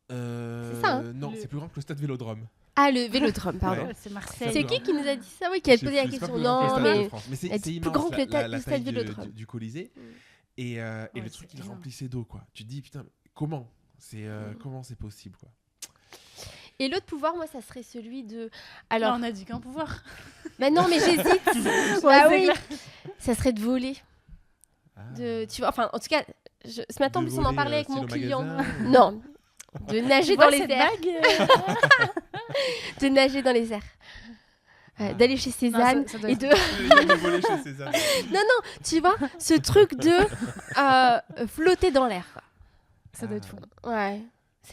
C'est ça, hein Non, c'est plus grand que le stade Vélodrome. Ah, le Vélodrome, pardon. Ouais. C'est Marseille. C'est qui nous a dit ça? Oui, qui a Je sais posé la plus, c'est pas question. plus grand que le Non, Stade de mais. France. Mais c'est elle dit plus immense, grand que le la stade taille Vélodrome. du Colisée. Et Ouais, le c'est truc, il énorme. remplissait d'eau, quoi. Tu te dis, putain, comment comment c'est possible, quoi. Et l'autre pouvoir, moi, ça serait celui de. Alors, Alors. on a dit qu'un pouvoir. Bah non, mais j'hésite. Ouais, Bah c'est oui. clair. Ça serait de voler. Ah. Tu vois, enfin, en tout cas, ce matin, en De plus, on en voler, parlait avec style mon au client. magasin, ou- Non. De nager Tu vois dans les cette airs. bague De nager dans les airs. D'aller chez Non, Cézanne ça doit et être- de. De voler chez César. Tu vois, ce truc de flotter dans l'air. Quoi. Ça doit être fou. Ouais.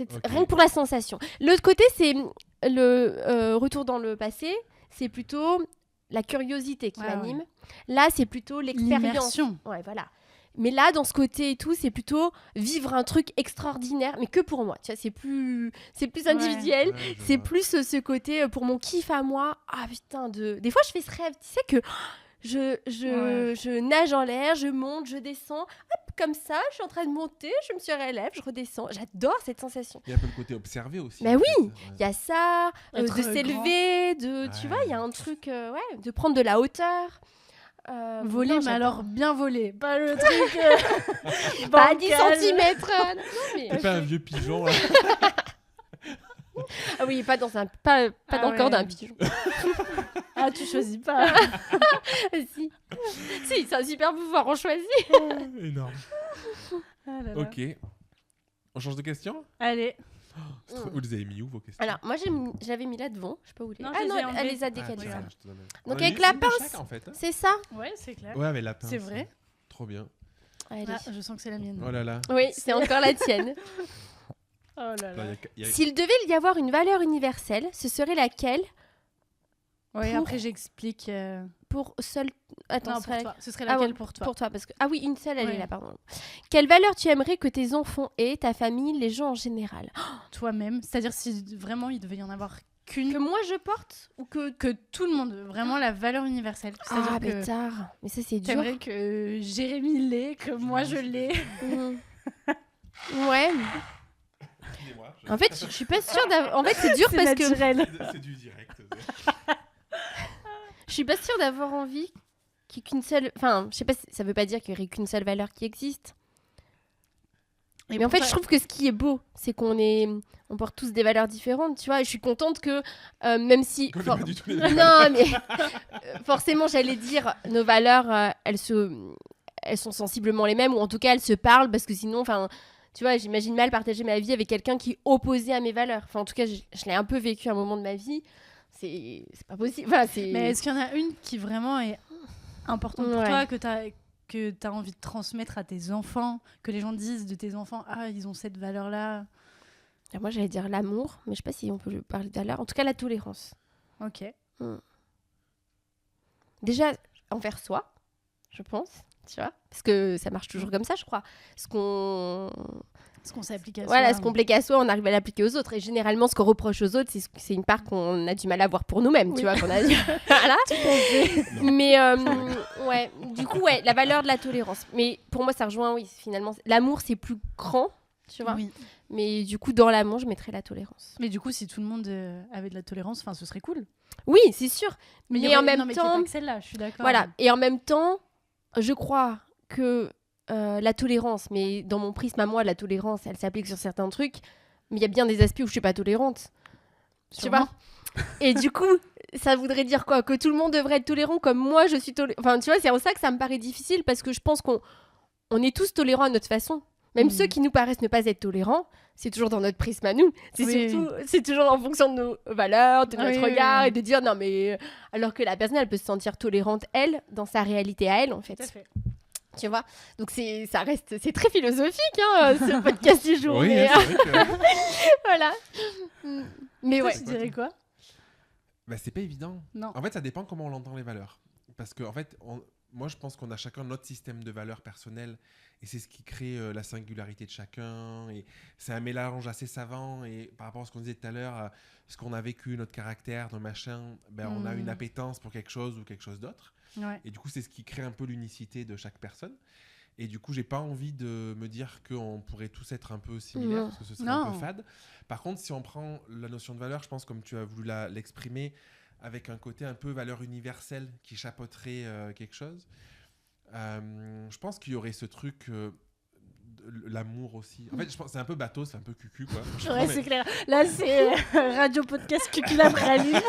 Ok. Rien que pour la sensation. L'autre côté, c'est le retour dans le passé. C'est plutôt la curiosité qui Ouais, m'anime. Là, c'est plutôt l'expérience. L'immersion. Ouais, voilà. Mais là, dans ce côté et tout, c'est plutôt vivre un truc extraordinaire, mais que pour moi. Tu vois, c'est plus individuel. Ouais, je C'est vois. plus ce côté pour mon kiff à moi. Ah putain, des fois, je fais ce rêve. Tu sais que je nage en l'air, je monte, je descends. Hop, comme ça, je suis en train de monter, je me surélève, je redescends. J'adore cette sensation. Il y a un peu le côté observé aussi. Bah en oui, fait. Ouais. Il y a ça, Être de s'élever, tu vois, il y a un truc, de prendre de la hauteur. Voler, non, mais j'adore. alors bien voler. Pas le truc. Pas à 10 bancal. cm. T'es pas un vieux pigeon, là. Ah oui, pas dans un pas Ah dans le corps ouais. d'un pigeon. Ah, tu choisis pas. si. Si, c'est un super pouvoir, on choisit. Énorme. Ah là là. Ok. On change de question. Allez. C'est trop- Vous les avez mis où, vos questions? Alors, moi j'avais mis là devant, je sais pas où les. Non, ah je les non, ai elle enlevées. les a Ah, décalées. tiens, celles-là. je te donne un- Donc On a avec mis la une de pince. chaque, en fait, hein. C'est ça. Ouais, c'est clair. Ouais, mais la pince. C'est vrai. Trop bien. Allez. Ah, je sens que c'est la mienne. Oh là là. Oui, c'est encore la tienne. Oh là Là, là. il y a- S'il devait y avoir une valeur universelle, ce serait laquelle Ouais, Pour- après j'explique. pour seul. Attends, Non, ce serait pour toi. Ce serait Ah laquelle ouais, pour toi pour toi parce que ah oui, une seule, elle Ouais. est là, pardon. Quelle valeur tu aimerais que tes enfants aient, ta famille, les gens en général Toi-même. C'est-à-dire si vraiment il devait y en avoir Que qu'une. moi je porte ou que Que tout le monde. Vraiment la valeur universelle. C'est-à-dire Ah, que bêtard. Mais ça c'est dur. t'aimerais que Jérémy l'ait, que moi je l'ai. Mhm. Ouais. Excusez-moi, En fait, je suis pas sûre d'avoir. En fait, c'est dur C'est parce que naturel. C'est du direct. je suis pas sûre d'avoir envie qu'il y ait qu'une seule. Enfin, je sais pas. Ça veut pas dire qu'il y aurait qu'une seule valeur qui existe. Et Mais en fait, pour je toi- trouve que ce qui est beau, c'est on porte tous des valeurs différentes, tu vois. Et je suis contente que même si. Qu'on ait for- pas du tout les mêmes. Non, mais forcément, j'allais dire, nos valeurs, elles sont sensiblement les mêmes, ou en tout cas, elles se parlent, parce que sinon, enfin, tu vois, j'imagine mal partager ma vie avec quelqu'un qui est opposé à mes valeurs. Enfin, en tout cas, je l'ai un peu vécu à un moment de ma vie. C'est pas possible. Enfin, Mais est-ce qu'il y en a une qui vraiment est importante pour Ouais. toi, que t'as envie de transmettre à tes enfants, que les gens disent de tes enfants, ah, ils ont cette valeur-là. Moi, j'allais dire l'amour, mais je sais pas si on peut parler de valeur. En tout cas, la tolérance. Ok. Déjà, envers soi, je pense, tu vois. Parce que ça marche toujours comme ça, je crois. Ce qu'on s'applique à Voilà, soi. ce qu'on plaît à soi, on arrive à l'appliquer aux autres. Et généralement, ce qu'on reproche aux autres, c'est une part qu'on a du mal à voir pour nous-mêmes, tu vois. Qu'on a voilà. Mais ouais, du coup, ouais, la valeur de la tolérance. Mais pour moi, ça rejoint, oui, finalement, l'amour, c'est plus grand, tu vois. Oui. Mais du coup, dans l'amour, je mettrais la tolérance. Mais du coup, si tout le monde avait de la tolérance, enfin, ce serait cool. Oui, c'est sûr. il y Mais aurait- en même non, mais qu'il y ait temps, pas que celle-là, je suis d'accord. voilà. Et en même temps, je crois que la tolérance. Mais dans mon prisme à moi, la tolérance, elle s'applique sur certains trucs. Mais il y a bien des aspects où je suis pas tolérante. Tu vois ? Et du coup, ça voudrait dire quoi ? Que tout le monde devrait être tolérant comme moi, je suis tolérante. Enfin, tu vois, c'est en ça que ça me paraît difficile parce que je pense qu'on est tous tolérants à notre façon. Même ceux qui nous paraissent ne pas être tolérants, c'est toujours dans notre prisme à nous. C'est toujours en fonction de nos valeurs, de notre regard et de dire non, mais. Alors que la personne, elle peut se sentir tolérante, elle, dans sa réalité à elle, en fait. Tout à fait. Tu vois ? Donc, c'est très philosophique, hein, ce podcast du jour. Oui, mais, c'est vrai que... voilà. Mais Toi, ouais. tu dirais quoi ? Bah, c'est pas évident. Non. En fait, ça dépend comment on entend les valeurs. Parce que, en fait, moi, je pense qu'on a chacun notre système de valeurs personnelles et c'est ce qui crée la singularité de chacun. Et c'est un mélange assez savant. Et par rapport à ce qu'on disait tout à l'heure, ce qu'on a vécu, notre caractère, nos machins, on a une appétence pour quelque chose ou quelque chose d'autre. Ouais. Et du coup, c'est ce qui crée un peu l'unicité de chaque personne. Et du coup, j'ai pas envie de me dire qu'on pourrait tous être un peu similaires, parce que ce serait un peu fade. Par contre, si on prend la notion de valeur, je pense, comme tu as voulu l'exprimer, avec un côté un peu valeur universelle qui chapeauterait quelque chose, je pense qu'il y aurait ce truc... l'amour aussi. En fait, je pense que c'est un peu bateau, c'est un peu cucu, quoi. Ouais, c'est clair. Là, c'est radio podcast Cuculapraline.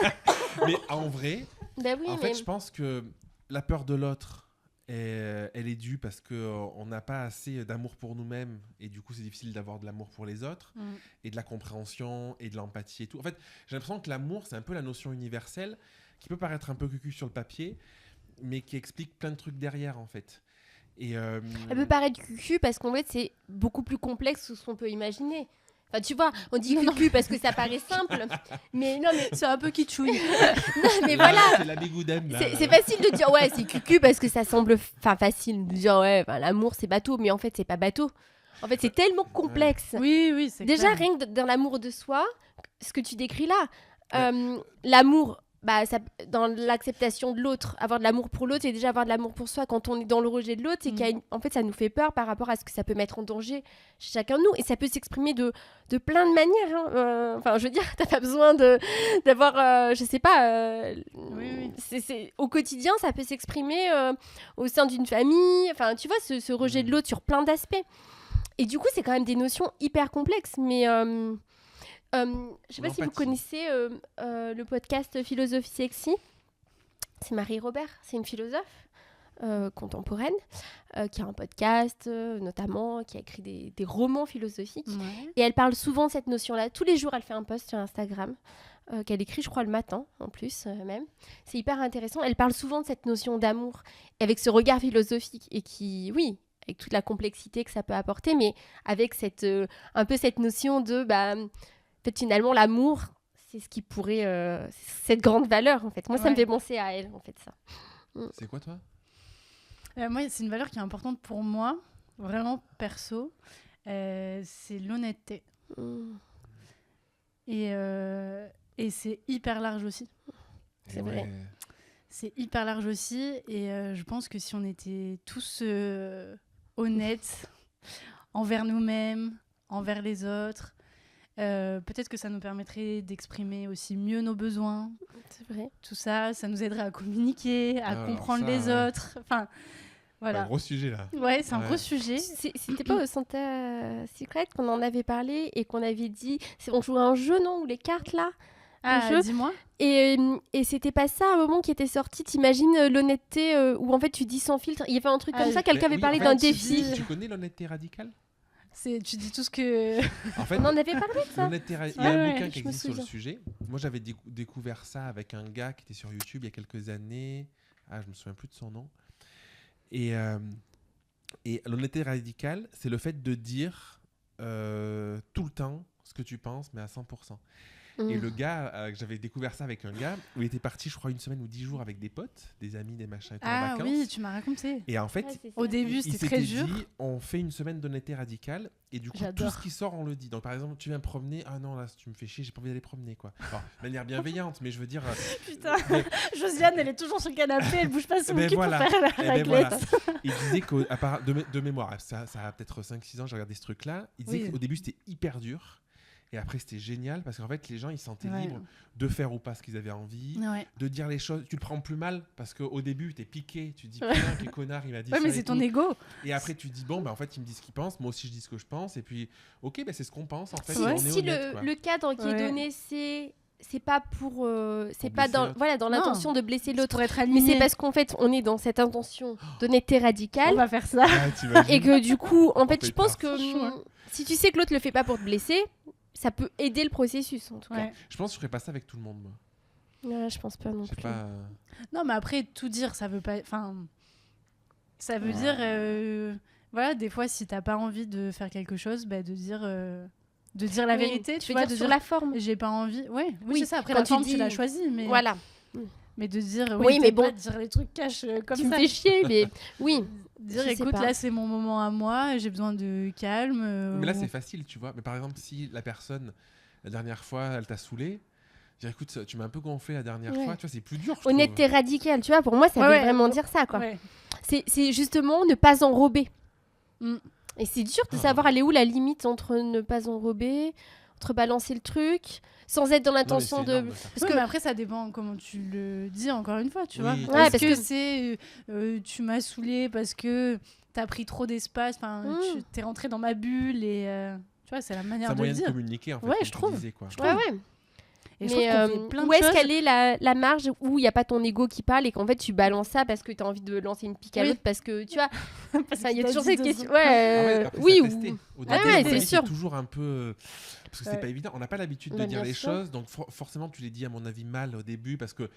Mais en vrai, Bah oui, en fait, je pense que la peur de l'autre, elle est due parce qu'on n'a pas assez d'amour pour nous-mêmes et du coup c'est difficile d'avoir de l'amour pour les autres et de la compréhension et de l'empathie et tout. En fait, j'ai l'impression que l'amour, c'est un peu la notion universelle qui peut paraître un peu cucu sur le papier mais qui explique plein de trucs derrière en fait. Et elle peut paraître cucu parce qu'en fait c'est beaucoup plus complexe que ce qu'on peut imaginer. Enfin, tu vois, on dit cucu parce que ça paraît simple, mais non, mais c'est un peu kitschouille. non, mais voilà. C'est la bigoudaine, là. C'est facile de dire ouais, c'est cucu parce que ça semble facile de dire ouais, l'amour c'est bateau, mais en fait c'est pas bateau. En fait, c'est tellement complexe. Oui, c'est déjà clair. rien que dans l'amour de soi, ce que tu décris là, l'amour. Bah, ça, dans l'acceptation de l'autre, avoir de l'amour pour l'autre et déjà avoir de l'amour pour soi quand on est dans le rejet de l'autre, c'est en fait ça nous fait peur par rapport à ce que ça peut mettre en danger chez chacun de nous et ça peut s'exprimer de plein de manières. Hein. Enfin, je veux dire, t'as pas besoin d'avoir, je sais pas, c'est, au quotidien ça peut s'exprimer au sein d'une famille. Enfin, tu vois, ce rejet de l'autre sur plein d'aspects. Et du coup, c'est quand même des notions hyper complexes, mais. Je sais pas si vous connaissez le podcast Philosophie Sexy. C'est Marie Robert, c'est une philosophe contemporaine qui a un podcast notamment, qui a écrit des romans philosophiques. Et elle parle souvent de cette notion-là. Tous les jours, elle fait un post sur Instagram qu'elle écrit, je crois, le matin en plus même. C'est hyper intéressant. Elle parle souvent de cette notion d'amour et avec ce regard philosophique et qui, oui, avec toute la complexité que ça peut apporter, mais avec un peu cette notion de... En fait, finalement, l'amour, c'est ce qui pourrait... cette grande valeur, en fait. Moi, ça me fait penser à elle, en fait, ça. C'est quoi, toi ? Moi, c'est une valeur qui est importante pour moi, vraiment perso. C'est l'honnêteté. Et c'est hyper large aussi. C'est vrai. C'est hyper large aussi. Et je pense que si on était tous honnêtes envers nous-mêmes, envers les autres... peut-être que ça nous permettrait d'exprimer aussi mieux nos besoins. C'est vrai. Tout ça, ça nous aiderait à communiquer, à comprendre les autres. Enfin, voilà. C'est un gros sujet, là. Ouais, c'est un gros sujet. C'était pas au Santa Secret qu'on en avait parlé et qu'on avait dit... On jouait à un jeu, non ? Ou les cartes, là ? Dis-moi. Et c'était pas ça, à un moment qui était sorti, t'imagines l'honnêteté où en fait tu dis sans filtre. Il y avait un truc comme ça, quelqu'un avait parlé d'un défi. Tu connais l'honnêteté radicale ? Tu dis tout ce que... En fait, on en avait parlé de ça. Il y a un bouquin qui existe sur le sujet. Moi, j'avais découvert ça avec un gars qui était sur YouTube il y a quelques années. Je me souviens plus de son nom. Et l'honnêteté radicale, c'est le fait de dire tout le temps ce que tu penses, mais à 100%. Et le gars, j'avais découvert ça avec un gars où il était parti, je crois, 1 semaine ou 10 jours avec des potes, des amis, des machins, et tout, en vacances. Oui, tu m'as raconté. Et en fait, au début, c'était très dur. Dit, on fait une semaine d'honnêteté radicale et du coup, tout ce qui sort, on le dit. Donc, par exemple, tu viens me promener. Ah non, là, tu me fais chier, j'ai pas envie d'aller promener, quoi. Alors, de manière bienveillante, mais je veux dire. Putain, Josiane, elle est toujours sur le canapé, elle bouge pas son cul pour faire la raclette. Voilà. Il disait de mémoire, ça a peut-être 5-6 ans, j'ai regardé ce truc-là. Il disait qu'au début, c'était hyper dur. Et après, c'était génial parce qu'en fait, les gens, ils se sentaient Ouais. libres de faire ou pas ce qu'ils avaient envie, Ouais. de dire les choses. Tu le prends plus mal parce qu'au début, t'es piqué. Tu te dis, putain, quel connard, il m'a dit Ouais, ça. mais et c'est ton tout. ego. Et après, tu te dis, bon, bah, en fait, ils me disent ce qu'ils pensent. Moi aussi, je dis ce que je pense. Et puis, ok, bah, c'est ce qu'on pense. En fait, Ouais. on est Si honnête, quoi. le cadre qui est Ouais. donné, c'est pas pour c'est Pour pas blesser dans l'autre. voilà dans Non. l'intention de blesser C'est l'autre, pour être mais aligné. c'est parce qu'en fait on est dans cette intention d'honnêteté On radicale va faire ça. Ah, t'imagines et que du coup en fait fait je pense peur. que C'est chaud, hein. si tu sais que l'autre le fait pas pour te blesser, ça peut aider le processus en tout Ouais. Je pense que je ferais pas ça avec tout le monde, moi. cas. Ouais, je pense pas non Je sais plus. pas. Non, mais après, tout dire, ça veut pas. Enfin, ça veut Ouais. dire. Voilà, des fois, si t'as pas envie de faire quelque chose, bah, de dire la Oui, vérité, tu tu veux vois, dire de sur dire la forme. j'ai pas envie. Ouais, oui, Oui, c'est ça. Après, quand la tu forme, dis- tu l'as choisie, Voilà. mais de dire. Oui, Oui, mais peut-être bon. pas dire les trucs cash comme Tu me ça. fais chier, mais oui. Dire, je sais écoute, pas. là, c'est mon moment à moi, j'ai besoin de calme. Mais là, ou- c'est facile, tu vois. Mais par exemple, si la personne, la dernière fois, elle t'a saoulé, dire, écoute, tu m'as un peu gonflé la dernière Ouais. fois, tu vois, c'est plus dur. je trouve. Honnêteté radicale, tu vois, pour moi ça Ouais, veut ouais. vraiment dire ça quoi. Ouais. C'est justement ne pas enrober. Mm. Et c'est dur de Ah. savoir aller où la limite entre ne pas enrober, entre balancer le truc, sans être dans Non, mais l'intention c'est de. énorme, ça. Parce que mais après, ça dépend comment tu le dis, encore une fois, tu Oui. vois. Ouais, Est-ce parce que que- c'est tu m'as saoulé parce que t'as pris trop d'espace, enfin, Mm. t'es rentré dans ma bulle et tu vois, c'est la C'est manière un de moyen le de dire. communiquer, en fait, Ouais, comme je tu trouve. disais, quoi. Je Ouais, trouve. ouais. Et je Mais trouve qu'on fait plein de où est-ce choses. qu'elle est la marge où il n'y a pas ton ego qui parle et qu'en fait tu balances ça parce que tu as envie de lancer une pique à Oui. l'autre parce que tu vois, Parce il y a qu'il toujours dit cette deux question. secondes. Ouais, Après, après, oui, ça ou. testé. Au Ouais, début, ouais, à mon c'est avis, sûr. toujours un peu. Parce que c'est Ouais. pas évident. On n'a pas l'habitude de Bah, dire bien les sûr. choses. Donc, forcément, tu les dis, à mon avis, mal au début parce que.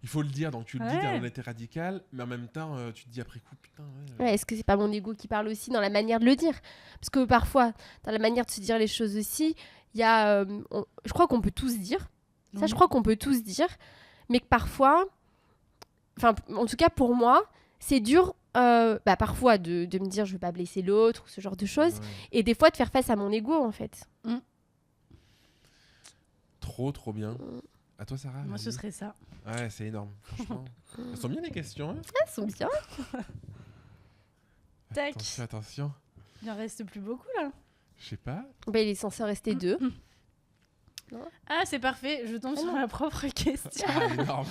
Il faut le dire, donc tu le dis Ouais. dans l'honnêteté radicale, mais en même temps, tu te dis après coup, putain, ouais. Ouais, est-ce que c'est pas mon ego qui parle aussi dans la manière de le dire? Parce que parfois, dans la manière de se dire les choses aussi, il y a. Je crois qu'on peut tous dire. Ça, je Mhm. crois qu'on peut tous dire. Mais que parfois. Enfin, en tout cas, pour moi, c'est dur. Parfois de me dire je veux pas blesser l'autre ou ce genre de choses. Ouais. Et des fois de faire face à mon ego en fait. Trop bien. À toi, Sarah? Moi, ce vas-y. serait ça. Ouais, c'est énorme, franchement. Elles sont bien les questions, hein. Ah, sont bien. Tac. Attention. Il en reste plus beaucoup là. Je sais pas. Bah, il est censé en rester 2. Ah, c'est parfait. Je tombe Ah sur non. ma propre question. Ah, énorme.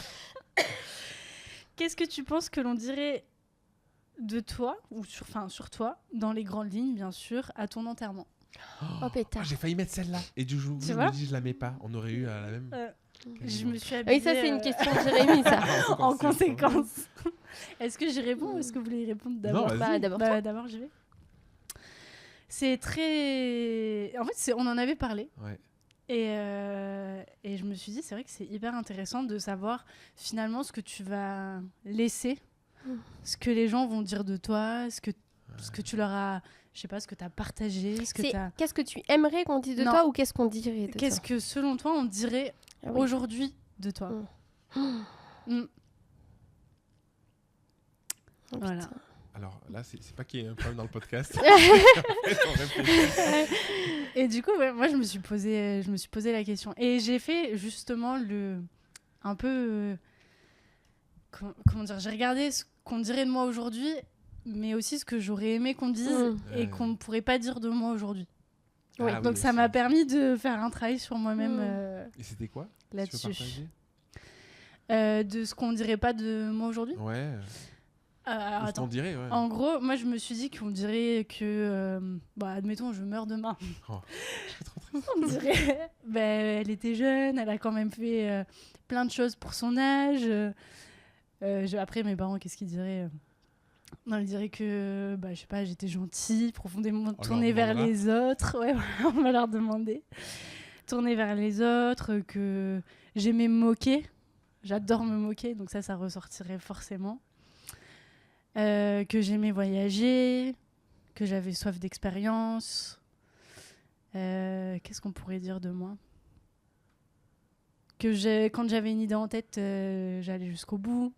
Qu'est-ce que tu penses que l'on dirait de toi, ou sur toi, dans les grandes lignes, bien sûr, à ton enterrement? Oh pétard. J'ai failli mettre celle-là. Et du coup, Tu je vois me dis, je la mets pas. On aurait eu la même. Je me suis Ah habillée. oui, ça c'est une question de Jérémy ça. En conséquence. Est-ce que j'y réponds ou est-ce que vous voulez y répondre d'abord? Non, vas-y. D'abord. D'abord, j'y vais. C'est très. En fait, on en avait parlé. Ouais. Et je me suis dit, c'est vrai que c'est hyper intéressant de savoir finalement ce que tu vas laisser, ce que les gens vont dire de toi, ce que tu leur as, je sais pas, ce que tu as partagé, ce que tu as. Qu'est-ce que tu aimerais qu'on dise de Non. toi ou qu'est-ce qu'on dirait de Qu'est-ce toi? que selon toi on dirait Ah oui. aujourd'hui de toi? Mm. Oh, Voilà. putain. Alors là, c'est pas qu'il y ait un problème dans le podcast. En fait, on réfléchit. Et du coup, ouais, moi, je me suis posé la question. Et j'ai fait justement un peu, comment dire, j'ai regardé ce qu'on dirait de moi aujourd'hui, mais aussi ce que j'aurais aimé qu'on dise et Ouais. qu'on ne pourrait pas dire de moi aujourd'hui. Oui, Ah oui, Donc ça aussi. m'a permis de faire un travail sur moi-même Et c'était quoi? Tu peux là-dessus. partager De ce qu'on dirait pas de moi aujourd'hui. Ouais. Alors, Ou ce attends. qu'on dirait, ouais. En gros, moi, je me suis dit qu'on dirait que, admettons, je meurs demain. Je suis trop triste. On dirait, elle était jeune, elle a quand même fait plein de choses pour son âge. Après, mes parents, qu'est-ce qu'ils diraient? Non, ils diraient que, je sais pas, j'étais gentille, profondément On tournée leur vers demandera. les autres. Ouais, voilà, on va leur demander. Tournée vers les autres, que j'aimais me moquer. J'adore me moquer, donc ça ressortirait forcément. Que j'aimais voyager, que j'avais soif d'expérience. Qu'est-ce qu'on pourrait dire de moi? Que quand j'avais une idée en tête, j'allais jusqu'au bout.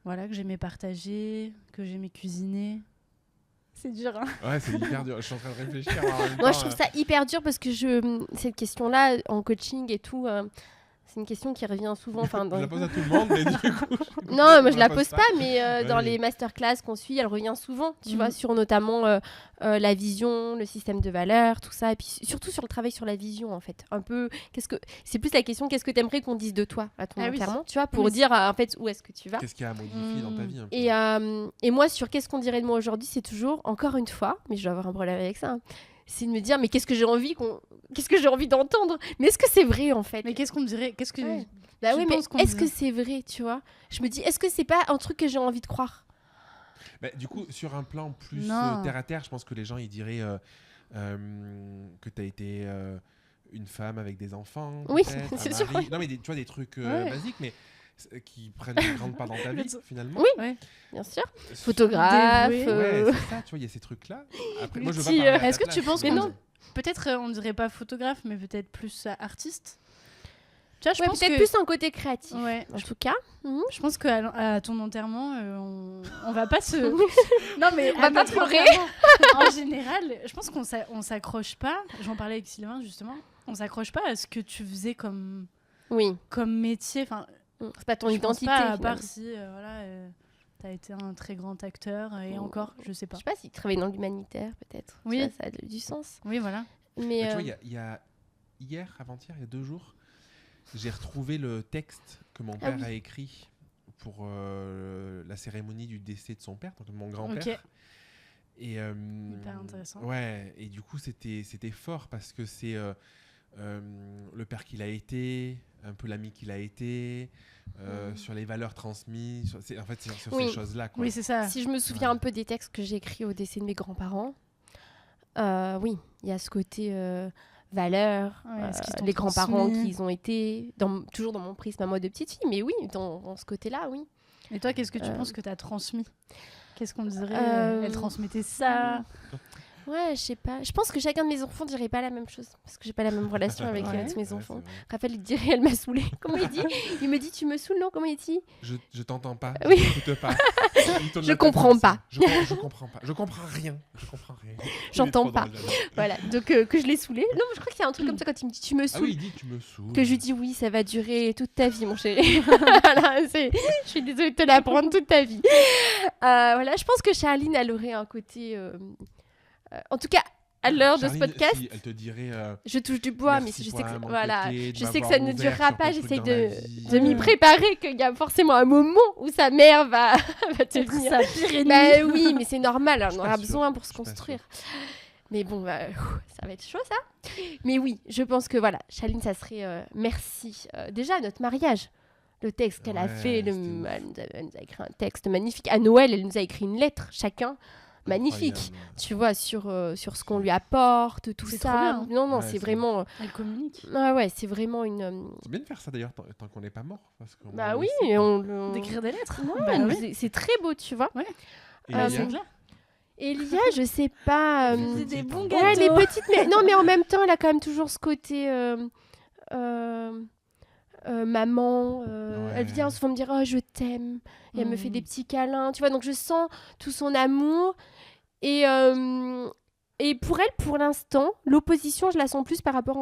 Voilà, que j'aimais partager, que j'aimais cuisiner. C'est dur, hein? Ouais, c'est hyper dur. Je suis en train de réfléchir. En même Moi, temps, je trouve ça hyper dur parce que cette question-là, en coaching et tout, C'est une question qui revient souvent. Je la pose à tout le monde, mais du coup... Non, moi je on la pose pas, mais dans Ouais. les masterclass qu'on suit, elle revient souvent, tu Mhm. vois, sur notamment la vision, le système de valeurs, tout ça, et puis surtout sur le travail sur la vision, en fait. Un peu, c'est plus la question, qu'est-ce que t'aimerais qu'on dise de toi à ton Ah oui. enterrement, tu vois, pour Oui, dire en fait où est-ce que tu vas. Qu'est-ce qu'il y a à modifier dans ta vie un peu. Et moi, sur qu'est-ce qu'on dirait de moi aujourd'hui, c'est toujours, encore une fois, mais je dois avoir un problème avec ça, hein, c'est de me dire, mais qu'est-ce que j'ai envie d'entendre. Mais est-ce que c'est vrai, en fait? Mais qu'est-ce qu'on dirait? Qu'est-ce que Ouais. Bah Tu oui, mais penses qu'on est-ce dit- que c'est vrai, tu vois? Je me dis, est-ce que c'est pas un truc que j'ai envie de croire? Bah, du coup, sur un plan plus Non. terre à terre, je pense que les gens ils diraient que tu as été une femme avec des enfants. Oui, peut-être, c'est un sûr. mari. Non, mais tu vois, des trucs Ouais. basiques, mais qui prennent une grande part dans ta vie, finalement. Oui. Ouais. Bien sûr. Photographe. Dévoué. Ouais, c'est ça, tu vois, il y a ces trucs-là. Après, moi, je veux pas Petit, parler à ta Est-ce que place, tu penses Mais qu'on non. peut-être on dirait pas photographe, mais peut-être plus artiste? Tu vois, je Ouais, pense peut-être que plus un côté créatif. ouais. En tout cas. Je pense qu'à ton enterrement, on va pas se. Non, mais On va à pas notre pleurer. enterrement, en général, je pense on s'accroche pas. J'en parlais avec Sylvain justement. On s'accroche pas à ce que tu faisais comme Oui. métier. Enfin, C'est pas ton je pense identité. pas, à finalement. part si voilà, t'as été un très grand acteur et encore, je sais Je pas. sais pas s'il travaillait dans l'humanitaire, peut-être. Oui. Tu vois, ça a du sens. Oui, voilà. Mais Mais tu vois, il y a hier, avant-hier, il y a 2 jours, j'ai retrouvé le texte que mon père oui. a écrit pour la cérémonie du décès de son père, donc de mon grand-père. Ok. Et, Hyper intéressant. Ouais, et du coup, c'était fort parce que c'est le père qu'il a été, un peu l'ami qu'il a été, sur les valeurs transmises, en fait, c'est sur Oui. ces choses-là. Quoi. Oui, c'est ça. si je me souviens Ouais. un peu des textes que j'ai écrits au décès de mes grands-parents, oui, il y a ce côté valeurs, Ouais, ce qu'ils t'ont les grands-parents transmis. qu'ils ont été, toujours dans mon prisme à moi de petite fille, mais oui, dans ce côté-là, oui. Et toi, qu'est-ce que tu penses que t'as transmis? Qu'est-ce qu'on dirait? Euh, Elle transmettait ça. Ouais, je sais pas. Je pense que chacun de mes enfants dirait pas la même chose, parce que j'ai pas la même relation avec Ouais. tous mes Ouais, enfants. c'est vrai. Raphaël, il dirait, elle m'a saoulée. Comment il dit? Il me dit, tu me saoules, non? Comment il dit? Je t'entends pas, Oui. je t'écoute pas. Il tourne Je la tête comprends comme ça. pas. Je comprends pas. Je comprends rien. Je comprends rien. J'entends Il est trop pas. drôle, j'adore. Voilà, donc que je l'ai saoulé. Non, mais je crois qu'il y a un truc comme ça quand il me dit, tu me Ah saoules. oui, il dit tu me saoules. Que je lui dis oui, ça va durer toute ta vie, mon chéri. Voilà, je suis désolée de te l'apprendre toute ta vie. Voilà, je pense que Charline, elle aurait un côté. En tout cas, à l'heure de ce Charline, podcast, si elle te dirait je touche du bois, mais merci je pour sais que m'avoir voilà, écouté, de je sais que m'avoir ça ne ouvert durera sur pas. plein de J'essaye trucs dans la vie. de m'y préparer qu'il y a forcément un moment où sa mère va te Être venir. sa pire ennemie. Bah oui, mais c'est normal, on suis en pas a sûre, besoin pour je se suis pas construire. Mais bon, bah, ça va être chaud ça. Mais oui, je pense que voilà, Chaline, ça serait merci. Déjà, notre mariage, le texte qu'elle a Ouais, fait, c'était ouf. elle nous a écrit un texte magnifique. À Noël, elle nous a écrit une lettre, chacun, magnifique. Incroyable. Tu vois, sur ce qu'on lui apporte, tout C'est ça. trop bien. Non, non, Ouais, c'est c'est vraiment. Elle communique. Ah ouais, c'est vraiment une. C'est bien de faire ça d'ailleurs tant qu'on n'est pas mort. Parce qu'on Bah on oui, le sait, quoi. on. D'écrire des lettres. Ouais, Bah oui. c'est très beau, tu vois. Et Ah, Lia, C'est clair. Elia, je sais pas. les C'est petites, des bons hein. gars. Ouais, les Gâteau. petites, mais non, mais en même temps, elle a quand même toujours ce côté maman. Ouais. Elle vient souvent me dire oh je t'aime et elle me fait Mhm. des petits câlins, tu vois. Donc je sens tout son amour et pour elle, pour l'instant, l'opposition, je la sens plus par rapport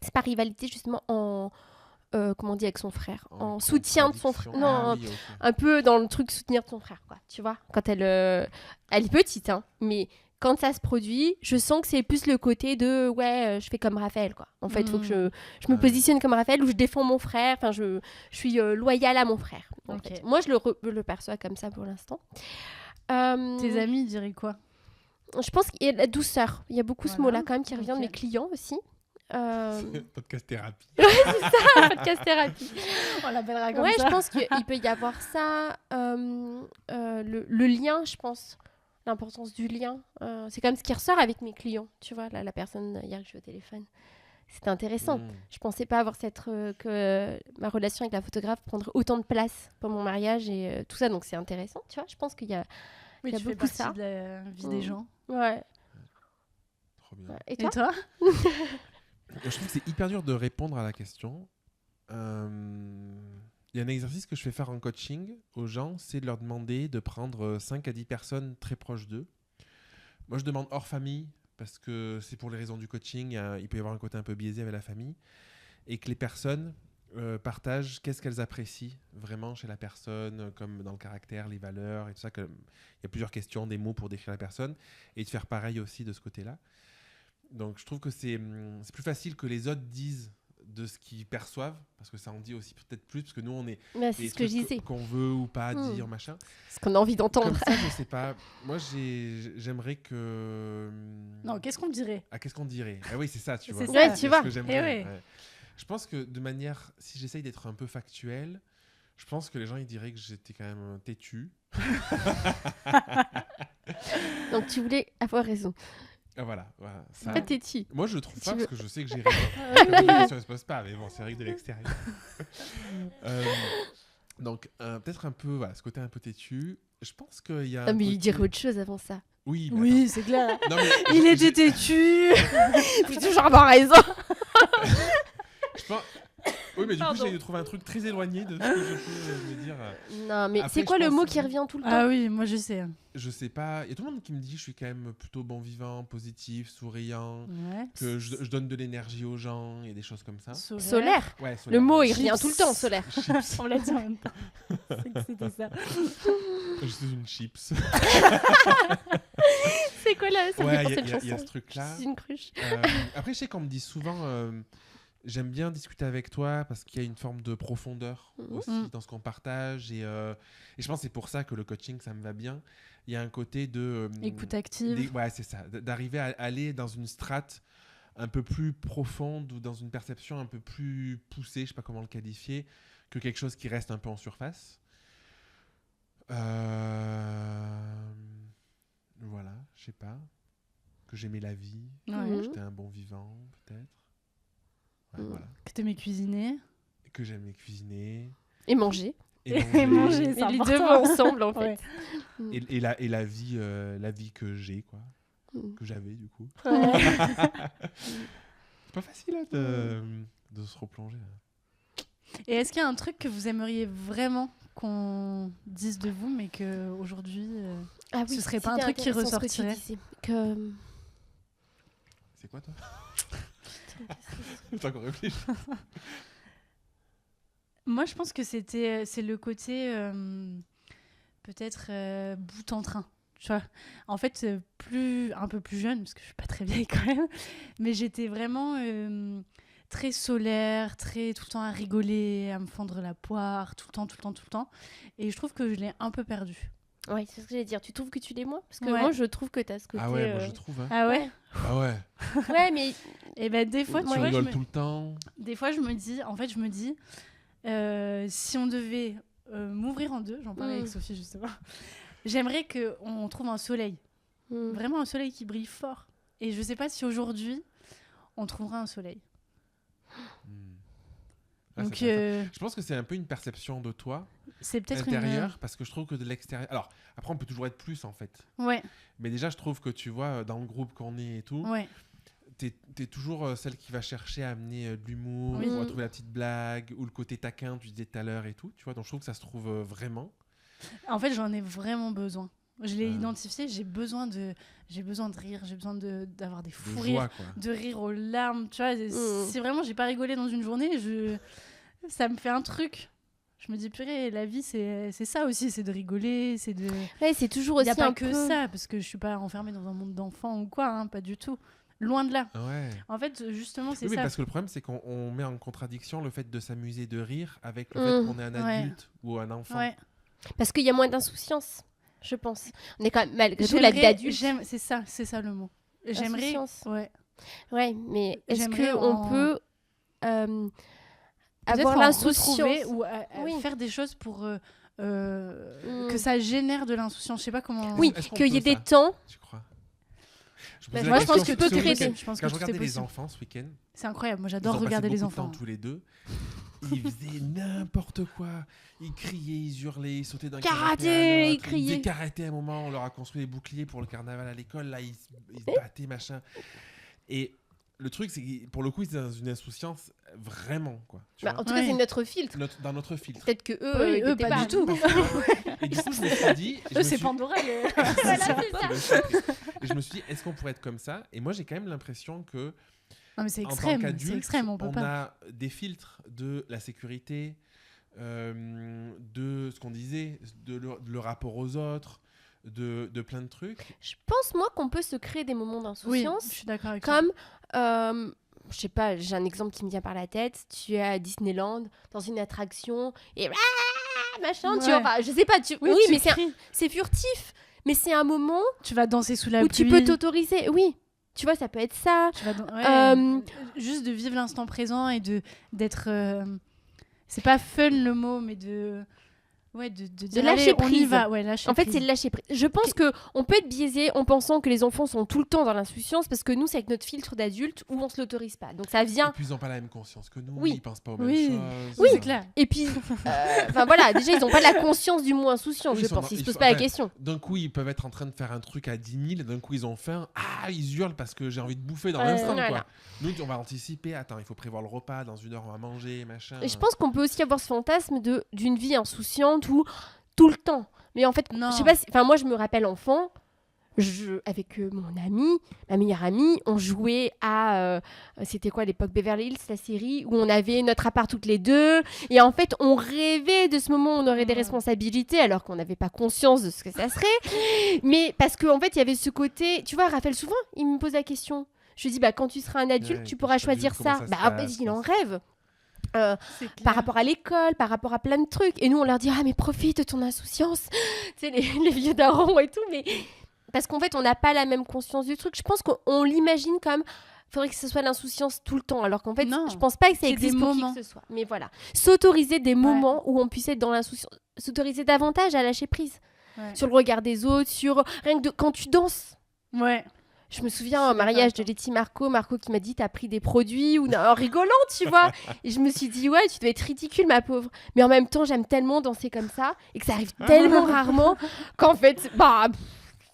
c'est pas rivalité justement en comment on dit avec son frère, en soutien de son frère. contradiction. Non, Ah oui, ok. un peu dans le truc soutenir ton frère, quoi. Tu vois, quand elle est petite, hein, mais quand ça se produit, je sens que c'est plus le côté de ouais, je fais comme Raphaël, quoi. En fait, il faut que je me Ouais. positionne comme Raphaël, où je défends mon frère. Enfin, je suis loyale à mon frère. En Ok. fait. Moi, je le perçois comme ça pour l'instant. Tes amis diraient quoi? Je pense qu'il y a la douceur. Il y a beaucoup ce Voilà. mot-là quand même qui revient Ok. de mes clients aussi. Podcast thérapie. Podcast thérapie. On l'appellera comme Ouais, ça. je pense qu'il peut y avoir ça. Le lien, je pense. L'importance du lien. C'est quand même ce qui ressort avec mes clients. Tu vois, là, la personne hier que j'ai eu au téléphone. C'était intéressant. Mm. Je pensais pas avoir que ma relation avec la photographe prendrait autant de place pour mon mariage et tout ça. Donc c'est intéressant, tu vois. Je pense qu'il y a... Oui, il y a tu fais beaucoup partie ça. de la vie des gens. Ouais. Trop bien. Et Et toi toi? Je trouve que c'est hyper dur de répondre à la question. Il y a un exercice que je fais faire en coaching aux gens, c'est de leur demander de prendre 5 à 10 personnes très proches d'eux. Moi, je demande hors famille, parce que c'est pour les raisons du coaching, il peut y avoir un côté un peu biaisé avec la famille. et que les personnes partagent qu'est-ce qu'elles apprécient vraiment chez la personne, comme dans le caractère, les valeurs et tout ça. Il y a plusieurs questions, des mots pour décrire la personne, et de faire pareil aussi de ce côté-là. Donc je trouve que c'est plus facile que les autres disent de ce qu'ils perçoivent, parce que ça en dit aussi peut-être plus, parce que nous on est C'est ce que je disais. qu'on veut ou pas dire, machin. Ce qu'on a envie d'entendre. Comme ça, je sais pas. Moi, j'aimerais que. Non, qu'est-ce qu'on dirait? Ah, qu'est-ce qu'on dirait? Ah oui, c'est ça, tu vois. C'est Ouais, ça. tu C'est vois. ce que j'aime Eh bien, ouais. ouais. Je pense que de manière, si j'essaye d'être un peu factuel, je pense que les gens ils diraient que j'étais quand même têtu. Donc tu voulais avoir raison. Ah, voilà. Ça. Pas têtu. Moi, je le trouve Tu pas veux- parce que je sais que j'ai raison. La question ne se pose pas, mais bon, c'est vrai que de l'extérieur. Donc, peut-être un peu, voilà, ce côté un peu têtu. Je pense qu'il y a. Ah, un mais il côté- dirait autre chose avant ça. Oui, mais Oui, c'est clair. attends. Non, mais Il j'ai- était têtu. Il faut toujours avoir raison. je pense- Oui, mais du coup, Pardon. j'essaie de trouver un truc très éloigné de ce que je peux me dire. Non, mais Après, c'est quoi je le pense- mot qui revient tout le temps? Ah oui, moi je sais. Je sais pas. Il y a tout le monde qui me dit que je suis quand même plutôt bon vivant, positif, souriant, Ouais. que je donne de l'énergie aux gens et des choses comme ça. Solaire. Ouais, Le solaire. mot, il Chips. revient tout le temps, solaire. Chips. On l'a dit en même temps. C'est que c'était ça. Je suis une chips. C'est quoi là? Ça me Ouais, fait il y, penser à une il y a chanson. ce truc-là. C'est une cruche. Après, je sais qu'on me dit souvent, j'aime bien discuter avec toi parce qu'il y a une forme de profondeur aussi Mhm. dans ce qu'on partage. Et je pense que c'est pour ça que le coaching, ça me va bien. Il y a un côté de... Écoute active. Ouais, c'est ça. D'arriver à aller dans une strate un peu plus profonde ou dans une perception un peu plus poussée, je sais pas comment le qualifier, que quelque chose qui reste un peu en surface. Voilà, je sais pas. Que j'aimais la vie, Ouais. Mhm. j'étais un bon vivant, peut-être. Ouais, Mhm. voilà. Que t'aimais cuisiner. Que j'aimais cuisiner. Et manger. Et manger, Mais c'est les important. deux vont ensemble, en Ouais. fait. Et la vie que j'ai, quoi. Mhm. Que j'avais, du coup. Ouais. C'est pas facile hein, de se replonger. Là. Et est-ce qu'il y a un truc que vous aimeriez vraiment qu'on dise de vous, mais qu'aujourd'hui... Ah Ce serait pas un c'était truc qui intéressant ce que tu ressortirait. disais. Que... C'est quoi, toi T'as encore réfléchi. Moi, je pense que c'est le côté peut-être bout en train. Tu vois, en fait, un peu plus jeune, parce que je suis pas très vieille quand même, mais j'étais vraiment très solaire, très tout le temps à rigoler, à me fendre la poire, tout le temps. Et je trouve que je l'ai un peu perdu. Ouais, c'est ce que j'allais dire. Tu trouves que tu l'es moins? Parce que Ouais. moi, je trouve que t'as ce côté... Ah ouais, moi je trouve. Hein. Ah ouais. Ah ouais. Ouais, mais... Et ben des fois, Tu tu vois, rigoles tout le temps. des fois, je me dis, si on devait m'ouvrir en deux, j'en parlais avec Sophie justement, j'aimerais qu'on trouve un soleil, Hmm. vraiment un soleil qui brille fort. Et je sais pas si aujourd'hui, on trouvera un soleil. Ah, Donc, c'est intéressant. Je pense que c'est un peu une perception de toi c'est peut-être intérieure, parce que je trouve que de l'extérieur. Alors, après, on peut toujours être plus en fait. Ouais, Mais déjà, je trouve que tu vois, dans le groupe qu'on est et tout, ouais. t'es toujours celle qui va chercher à amener de l'humour, Oui. ou à trouver la petite blague, ou le côté taquin, tu disais tout à l'heure et tout. Tu vois, donc je trouve que ça se trouve vraiment. En fait, j'en ai vraiment besoin. Je l'ai Ah. identifié, j'ai besoin de rire, j'ai besoin d'avoir des De fous rires, joie, quoi. de rire aux larmes. Tu vois, si vraiment j'ai pas rigolé dans une journée, ça me fait un truc. Je me dis, purée, la vie, c'est ça aussi, c'est de rigoler, c'est de... Ouais, c'est toujours Il aussi n'y a pas un que peu... ça, parce que je suis pas enfermée dans un monde d'enfants ou quoi, hein, pas du tout. Loin de là. Ouais. En fait, justement, c'est Oui, mais ça. parce que le problème, c'est qu'on met en contradiction le fait de s'amuser, de rire, avec le Mm. fait qu'on est un Ouais. adulte ou un enfant. Ouais. Parce qu'il y a moins d'insouciance, je pense. On est quand même, malgré tout, la vie d'adulte. C'est ça le mot. J'aimerais... Insouciance. Ouais. Ouais, mais est-ce J'aimerais qu'on peut Peut-être avoir en l'insouciance retrouver ou Oui. faire des choses pour que ça génère de l'insouciance. Je sais pas comment... Oui, Est-ce qu'on qu'il y ait peut, des ça temps. Tu crois Bah, posais moi, la je pense question que tu peux ce créer week-end. Je pense Quand que je tout est regardais les possible. enfants ce week-end, C'est incroyable. Moi, ils j'adore ont passé regarder les beaucoup de enfants. temps tous les deux. Ils faisaient n'importe quoi. Ils criaient, ils hurlaient, ils sautaient d'un Karaté, canapé à ils l'autre. criaient. Ils faisaient karaté à un moment. On leur a construit des boucliers pour le carnaval à l'école. Là, ils se battaient, machin. Et le truc, c'est que pour le coup, ils étaient dans une insouciance vraiment, quoi. Tu Bah, vois en tout cas, Ouais. c'est notre filtre. Dans notre filtre. Peut-être que eux, Oui, ils eux, étaient pas du tout. Et du coup, je me suis dit... je me Eux, c'est suis- Pandora. Voilà, c'est ça. Et je me suis dit, est-ce qu'on pourrait être comme ça? Et moi, j'ai quand même l'impression que Ah, mais c'est en tant extrême, qu'adulte, c'est extrême, on peut pas. a des filtres de la sécurité, de ce qu'on disait, de le rapport aux autres, de plein de trucs. Je pense, moi, qu'on peut se créer des moments Oui, d'insouciance. je suis d'accord avec toi. Comme, je sais pas, j'ai un exemple qui me vient par la tête. Tu es à Disneyland, dans une attraction, et machin, tu Ouais. vois, enfin, je sais pas, oui, tu mais cries. c'est furtif. Mais c'est un moment Tu vas danser sous la où pluie. tu peux t'autoriser. Oui, tu vois, ça peut être ça. Tu vas dan- Euh, Juste de vivre l'instant présent et d'être. C'est pas fun le mot, mais de. Ouais, de dire, lâcher allez, on y prise. va. Ouais, lâcher En fait, prise. c'est le lâcher prise. Je pense que on peut être biaisé en pensant que les enfants sont tout le temps dans l'insouciance parce que nous, c'est avec notre filtre d'adulte où on se l'autorise pas. Donc ça vient. Et puis ils n'ont pas la même conscience que nous, Oui. ils pensent pas aux Oui. mêmes choses. Oui, c'est clair. Et puis, enfin voilà, déjà ils ont pas la conscience du mot insouciance, Oui, je ils sont pense. dans- Ils se ils posent sont- pas la enfin, question. D'un coup, ils peuvent être en train de faire un truc à 10 000, et d'un coup, ils ont faim. Ah, ils hurlent parce que j'ai envie de bouffer dans l'instant. voilà. Quoi. Nous, on va anticiper. Attends, il faut prévoir le repas. Dans 1 heure, on va manger, machin. Et je pense qu'on peut aussi avoir ce fantasme d'une vie insouciante où tout le temps. Mais en fait, Non. je sais pas. Enfin, moi, je me rappelle enfant. Avec mon amie, ma meilleure amie, on jouait à c'était quoi à l'époque Beverly Hills, la série où on avait notre appart toutes les deux et en fait on rêvait de ce moment où on aurait des Ouais. responsabilités alors qu'on n'avait pas conscience de ce que ça serait, mais parce qu'en fait il y avait ce côté, tu vois, Raphaël souvent il me pose la question, je lui dis bah quand tu seras un adulte Ouais, tu quand pourras tu seras choisir adulte, comment ça, ça bah se en fait passe, il en comment rêve. C'est clair. Par rapport à l'école, par rapport à plein de trucs. Et nous, on leur dit, ah, mais profite de ton insouciance. Tu sais, les vieux darons et tout. Mais parce qu'en fait, on n'a pas la même conscience du truc. Je pense qu'on l'imagine comme, faudrait que ce soit l'insouciance tout le temps. Alors qu'en fait, Non. je pense pas que ça C'est des existe pour qui moments. que ce soit. Mais voilà. S'autoriser des moments où on puisse être dans l'insouciance. S'autoriser davantage à lâcher prise. Ouais. Sur le regard des autres, sur rien que quand tu danses. Ouais. Je me souviens Je au suis mariage de d'accord. Letty Marco qui m'a dit t'as pris des produits ou en rigolant tu vois, et je me suis dit ouais tu dois être ridicule ma pauvre, mais en même temps j'aime tellement danser comme ça et que ça arrive tellement rarement qu'en fait bah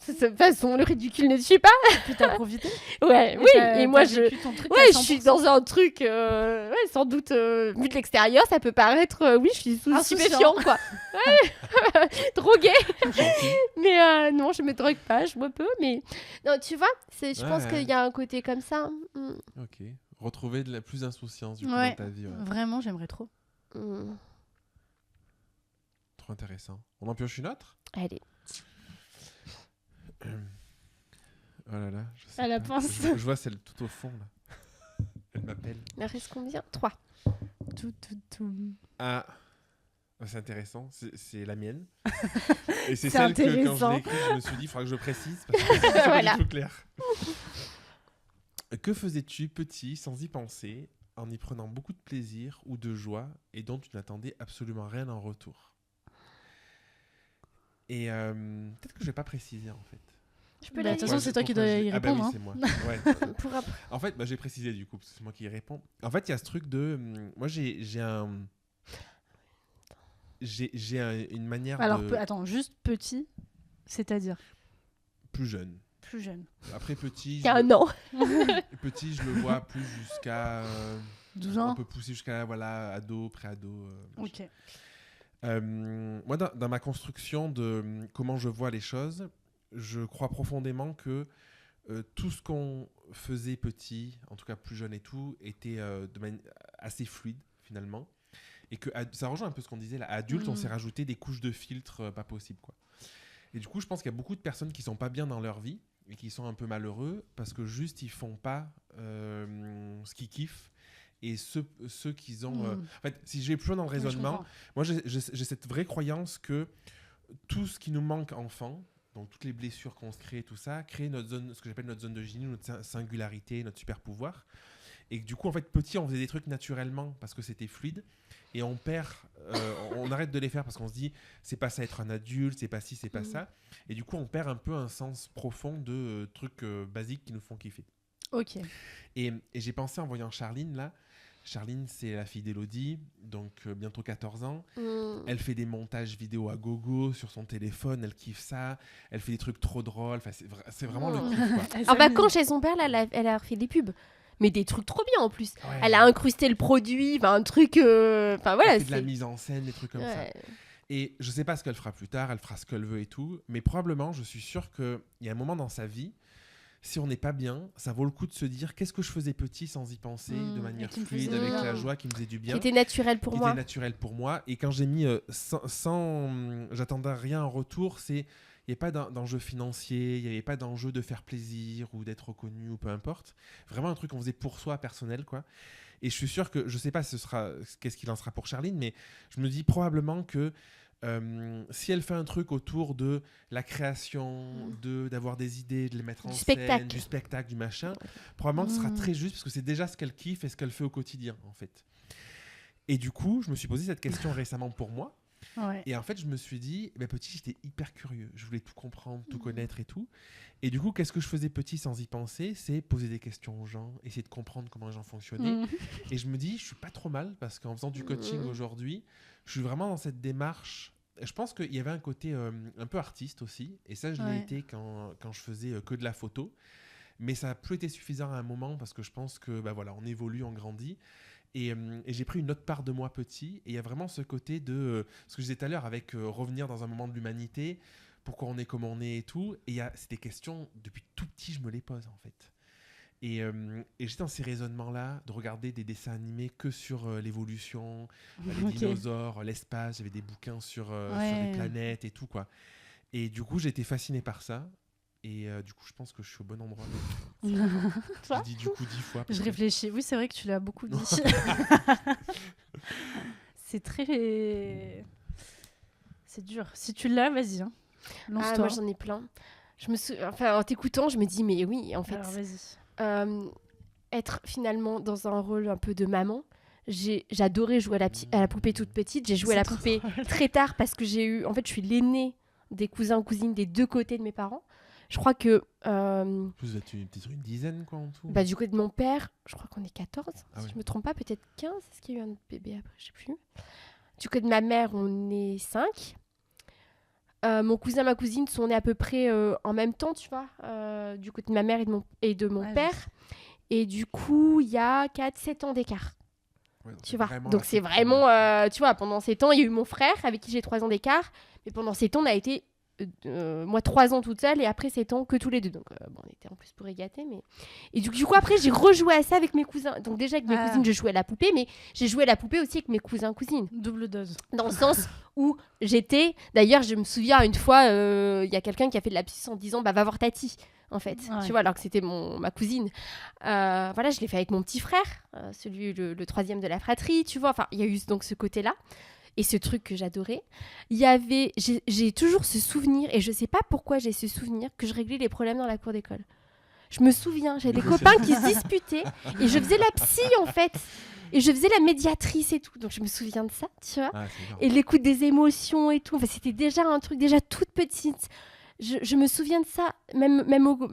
de toute façon le ridicule ne suit pas. Puis t'as profité. Ouais, oui, et moi je vécu ton truc à ouais je suis 100%. dans un truc ouais, sans doute vu de l'extérieur ça peut paraître oui je suis sous Insouciant. stupéfiant quoi. Ouais. Droguée. Mais non, je me drogue pas, je bois peu, mais non, tu vois, je pense Ouais. qu'il y a un côté comme ça. Ok. Retrouver de la plus d'insouciance du coup, Ouais. dans ta vie. Ouais. Vraiment, j'aimerais trop. Trop intéressant. On en pioche une autre? Allez, Oh là là. Je sais À la pas. pince. Je vois celle tout au fond là. Elle m'appelle. il en reste combien 3. Tout. Ah. C'est intéressant, c'est la mienne. Et c'est C'est celle que quand je intéressant. l'ai écrite, je me suis dit, il faudra que je précise parce que c'est pas Voilà. du tout clair. Que faisais-tu petit sans y penser, en y prenant beaucoup de plaisir ou de joie et dont tu n'attendais absolument rien en retour? Et peut-être que je vais pas préciser en fait. Je peux Bah, la de toute lire façon, c'est toi qui dois y Ah bah oui, répondre, hein. c'est moi. Ouais. pour après. En fait, j'ai précisé du coup, parce que c'est moi qui y réponds. En fait, il y a ce truc de... moi, une manière Alors, de... attends, juste petit, c'est-à-dire plus jeune. plus jeune. Après petit, Il y a un an. petit, je le vois plus jusqu'à... 12 on ans. peut pousser jusqu'à voilà, ado, pré-ado. Ok. Moi, dans ma construction de comment je vois les choses, je crois profondément que tout ce qu'on faisait petit, en tout cas plus jeune et tout, était de manière assez fluide finalement. Et que ça rejoint un peu ce qu'on disait là. À adulte, on s'est rajouté des couches de filtres pas possibles, quoi. Et du coup, je pense qu'il y a beaucoup de personnes qui sont pas bien dans leur vie et qui sont un peu malheureux parce que juste ils font pas ce qu'ils kiffent. Et ceux qu'ils ont... En fait, si je vais plus loin dans le Ouais, je raisonnement, comprends. moi j'ai cette vraie croyance que tout ce qui nous manque enfant, donc toutes les blessures qu'on se crée, tout ça, crée notre zone, ce que j'appelle notre zone de génie, notre singularité, notre super pouvoir. Et que du coup, en fait, petit, on faisait des trucs naturellement parce que c'était fluide. Et on perd, on arrête de les faire parce qu'on se dit, c'est pas ça être un adulte, c'est pas ci, c'est pas ça. Et du coup, on perd un peu un sens profond de trucs basiques qui nous font kiffer. Ok. Et j'ai pensé en voyant Charline là. Charline, c'est la fille d'Elodie, donc bientôt 14 ans. Elle fait des montages vidéo à gogo sur son téléphone, elle kiffe ça. Elle fait des trucs trop drôles. Enfin, c'est vraiment le kiff, quoi. En vacances chez son père, là, elle a fait des pubs. Mais des trucs trop bien en plus. Ouais. Elle a incrusté le produit, un truc. Enfin voilà. Elle fait de la mise en scène, des trucs comme ça. Et je sais pas ce qu'elle fera plus tard, elle fera ce qu'elle veut et tout. Mais probablement, je suis sûr qu'il y a un moment dans sa vie, si on n'est pas bien, ça vaut le coup de se dire qu'est-ce que je faisais petit sans y penser, de manière qui me fluide, faisait avec bien. la joie, qui me faisait du bien. Qui était naturel pour qui moi. était naturel pour moi. Et quand j'ai mis j'attendais rien en retour, il n'y avait pas d'enjeu financier, il n'y avait pas d'enjeu de faire plaisir ou d'être reconnu ou peu importe. Vraiment un truc qu'on faisait pour soi, personnel, quoi. Et je suis sûr que, je sais pas qu'est-ce qu'il en sera pour Charline, mais je me dis probablement que si elle fait un truc autour de la création, d'avoir des idées, de les mettre en scène, du spectacle, du machin, probablement que ce sera très juste parce que c'est déjà ce qu'elle kiffe et ce qu'elle fait au quotidien, en fait. Et du coup, je me suis posé cette question récemment pour moi. Ouais. Et en fait, je me suis dit, petit, j'étais hyper curieux. Je voulais tout comprendre, tout connaître et tout. Et du coup, qu'est-ce que je faisais petit sans y penser? C'est poser des questions aux gens, essayer de comprendre comment les gens fonctionnaient. Et je me dis, je suis pas trop mal parce qu'en faisant du coaching aujourd'hui, je suis vraiment dans cette démarche. Je pense qu'il y avait un côté un peu artiste aussi. Et ça, je l'ai été quand je faisais que de la photo. Mais ça n'a plus été suffisant à un moment parce que je pense que voilà, on évolue, on grandit. Et j'ai pris une autre part de moi petit. Et il y a vraiment ce côté de ce que je disais tout à l'heure avec revenir dans un moment de l'humanité, pourquoi on est comme on est et tout. Et c'est des questions, depuis tout petit, je me les pose en fait. Et j'étais dans ces raisonnements-là, de regarder des dessins animés que sur l'évolution, les dinosaures, l'espace. J'avais des bouquins sur les planètes et tout, quoi. Et du coup, j'ai été fasciné par ça. Et du coup, je pense que je suis au bon endroit. J'ai dit du coup 10 fois. Je réfléchis. Oui, c'est vrai que tu l'as beaucoup dit. C'est très... C'est dur. Si tu l'as, vas-y. Hein. Lance-toi. Moi, j'en ai plein. En t'écoutant, je me dis, mais oui, en fait... Alors, vas-y. Être finalement dans un rôle un peu de maman. J'adorais jouer à la poupée toute petite. J'ai joué à la poupée très tard parce que en fait, je suis l'aînée des cousins, cousines des deux côtés de mes parents. Je crois que... Vous êtes peut-être sur une dizaine, quoi, en tout. Du côté de mon père, je crois qu'on est 14. Si je me trompe pas, peut-être 15. Est-ce qu'il y a eu un bébé après? Je sais plus. Du côté de ma mère, on est 5. Mon cousin, ma cousine sont nés à peu près en même temps, tu vois. Du côté de ma mère et de mon père. Et du coup, il y a 4-7 ans d'écart. Ouais, tu vois. Donc c'est vraiment... tu vois, pendant 7 ans, il y a eu mon frère avec qui j'ai 3 ans d'écart. Mais pendant 7 ans, on a été... moi 3 ans toute seule et après 7 ans que tous les deux, donc on était en plus pour gâter, mais et du coup après j'ai rejoué à ça avec mes cousins, donc déjà avec mes cousines je jouais à la poupée, mais j'ai joué à la poupée aussi avec mes cousins cousines, double dose, dans le sens où j'étais, d'ailleurs je me souviens une fois il y a quelqu'un qui a fait de la psy en disant va voir Tati en fait, tu vois, alors que c'était ma cousine, voilà, je l'ai fait avec mon petit frère, celui le troisième de la fratrie, tu vois, enfin il y a eu donc ce côté là. Et ce truc que j'adorais, j'ai toujours ce souvenir, et je sais pas pourquoi j'ai ce souvenir, que je réglais les problèmes dans la cour d'école. Je me souviens, j'avais des copains qui se disputaient, et je faisais la psy en fait, et je faisais la médiatrice et tout, donc je me souviens de ça, tu vois, et l'écoute des émotions et tout, enfin, c'était déjà un truc, déjà toute petite. Je me souviens de ça,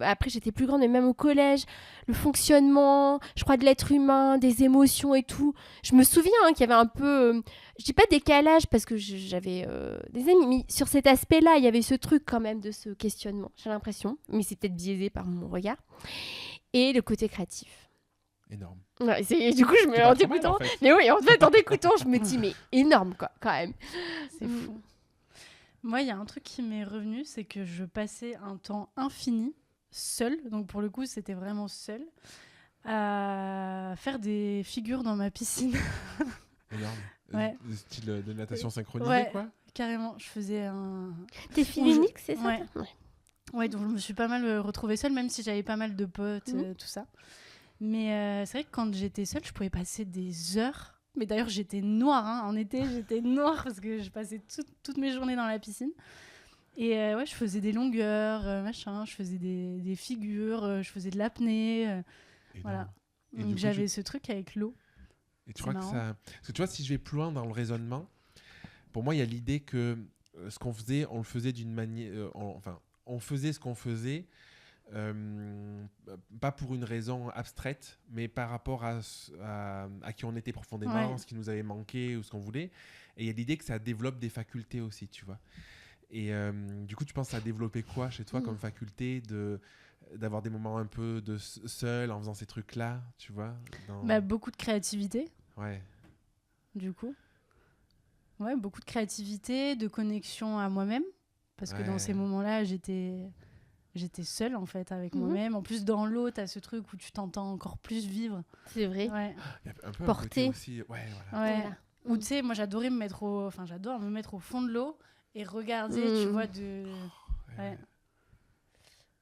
après j'étais plus grande, mais même au collège, le fonctionnement, je crois, de l'être humain, des émotions et tout. Je me souviens qu'il y avait un peu, je dis pas décalage parce que j'avais des amis, mais sur cet aspect-là, il y avait ce truc quand même de ce questionnement, j'ai l'impression, mais c'est peut-être biaisé par mon regard. Et le côté créatif. Énorme. Ouais, du coup, en t'écoutant, mais oui, en fait, en t'écoutant, je me dis, mais énorme quoi, quand même. C'est fou. Moi, il y a un truc qui m'est revenu, c'est que je passais un temps infini seule, donc pour le coup, c'était vraiment seule, à faire des figures dans ma piscine. Énorme. Ouais. Le style de natation synchronisée, quoi. Carrément. Je faisais un... T'es philinique, c'est ça? Ouais, donc je me suis pas mal retrouvée seule, même si j'avais pas mal de potes, tout ça. Mais c'est vrai que quand j'étais seule, je pouvais passer des heures. Mais d'ailleurs, j'étais noire. En été, j'étais noire parce que je passais toutes mes journées dans la piscine. Et je faisais des longueurs, machin. Je faisais des figures. Je faisais de l'apnée. Voilà. Et donc j'avais ce truc avec l'eau. Et tu crois que ça... Parce que tu vois, si je vais plus loin dans le raisonnement, pour moi, il y a l'idée que ce qu'on faisait, on le faisait d'une manière... on faisait ce qu'on faisait... pas pour une raison abstraite, mais par rapport à qui on était profondément, ce qui nous avait manqué ou ce qu'on voulait. Et il y a l'idée que ça développe des facultés aussi, tu vois. Et du coup, tu penses que ça a développé quoi chez toi comme faculté d'avoir des moments un peu de seul en faisant ces trucs-là, tu vois beaucoup de créativité. Ouais. Du coup. Ouais, beaucoup de créativité, de connexion à moi-même. Parce que dans ces moments-là, j'étais j'étais seule en fait avec Mhm. moi-même. En plus, dans l'eau, t'as ce truc où tu t'entends encore plus vivre. C'est vrai. Ouais. Il y a un peu Porter. un côté aussi. Ouais, voilà. Ouais. Voilà. Ou tu sais, moi j'adorais me mettre j'adore me mettre au fond de l'eau et regarder, tu vois, Ouais.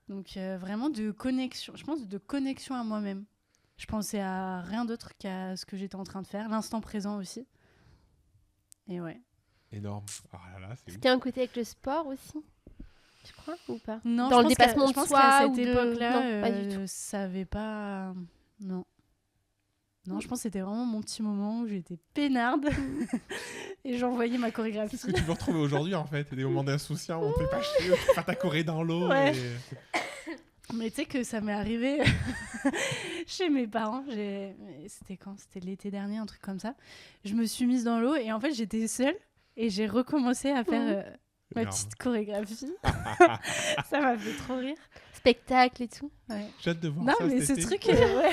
Donc vraiment de connexion, je pense de connexion à moi-même. Je pensais à rien d'autre qu'à ce que j'étais en train de faire, l'instant présent aussi. Et ouais. Énorme. Ah là là, c'est ouf. C'était un côté avec le sport aussi, tu crois ou pas? Non, Dans je le pense qu'à- dépassement je de pense soi qu'à ou cette de- époque-là, Non, pas du tout. ça avait pas. Non. Non, je pense que c'était vraiment mon petit moment où j'étais peinarde et j'envoyais ma chorégraphie. C'est ce que tu veux retrouver aujourd'hui en fait. Des moments d'insouciance où on te fait pas chier, tu vas t'accorer dans l'eau. Ouais. Et... Mais tu sais que ça m'est arrivé chez mes parents. C'était quand? C'était l'été dernier, un truc comme ça. Je me suis mise dans l'eau et en fait j'étais seule et j'ai recommencé à faire ma Énorme. petite chorégraphie. Ça m'a fait trop rire. Spectacle et tout. Ouais. J'ai hâte de voir Non, ça. mais cet ce été. truc, ouais.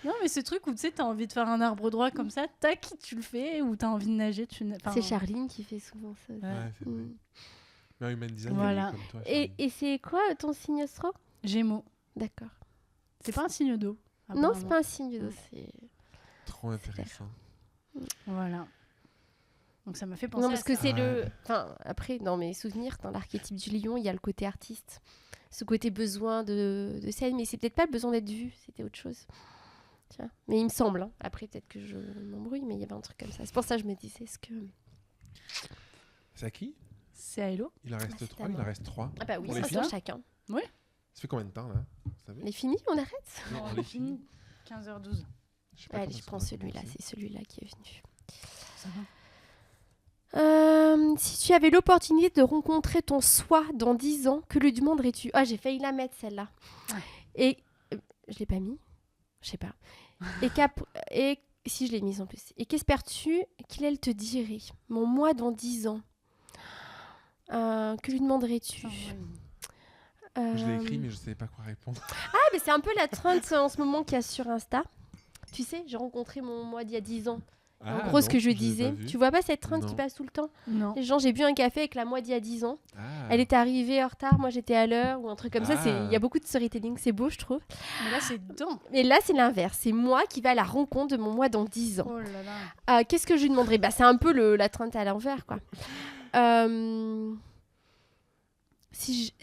Non, mais ce truc où tu sais, t'as envie de faire un arbre droit comme ça, tac, tu le fais, ou t'as envie de nager, enfin, C'est Charline qui fait souvent ça. Ouais. Ouais, c'est vrai. Mm. Mais Human Design, Voilà. elle est comme toi. Et, Charlie. et c'est quoi ton signe astro? Gémeaux. D'accord. C'est pas un signe d'eau. Non, c'est apparemment. pas un signe d'eau. C'est... Trop intéressant. Voilà. Donc ça m'a fait penser Non, parce que ça. c'est Ouais. le. Enfin, après, dans mes souvenirs, dans l'archétype du lion, il y a le côté artiste. Ce côté besoin de scène, mais c'est peut-être pas le besoin d'être vu, c'était autre chose. Tiens. Mais il me semble, hein. Après, peut-être que je m'embrouille, mais il y avait un truc comme ça. C'est pour ça que je me disais, est-ce que. C'est à qui? C'est à Hello. Il en reste c'est 3, à il moi. en reste 3. Ah, bah oui, Pour les ça filles sort chacun. Ça fait combien de temps là Vous savez On est fini, on arrête? Non, on est fini. 15h12. Je sais pas Allez, quand je est-ce prends qu'on va celui-là, commencer. c'est celui-là qui est venu. Ça va. Si tu avais l'opportunité de rencontrer ton soi dans 10 ans, que lui demanderais-tu? Ah, j'ai failli la mettre celle-là. Ouais. Et je l'ai pas mis, je sais pas. Et si je l'ai mise en plus. Et qu'espères-tu qu'il te dirait? Mon moi dans 10 ans. Que lui demanderais-tu? Putain, Je l'ai écrit, mais je savais pas quoi répondre. Ah, mais c'est un peu la trend en ce moment qu'il y a sur Insta. Tu sais, j'ai rencontré mon moi d'il y a 10 ans. En gros, ce que je disais. Tu vois pas cette trend qui Non. passe tout le temps? Non. Les gens, j'ai bu un café avec la moi d'il y a 10 ans. Ah. Elle était arrivée en retard, moi j'étais à l'heure, ou un truc comme ça. Ah. Il y a beaucoup de storytelling, c'est beau, je trouve. Mais là, c'est dedans. Mais là, c'est l'inverse. C'est moi qui vais à la rencontre de mon moi dans 10 ans. Oh là là. Qu'est-ce que je lui demanderais? Bah, c'est un peu la trente à l'envers, quoi. Si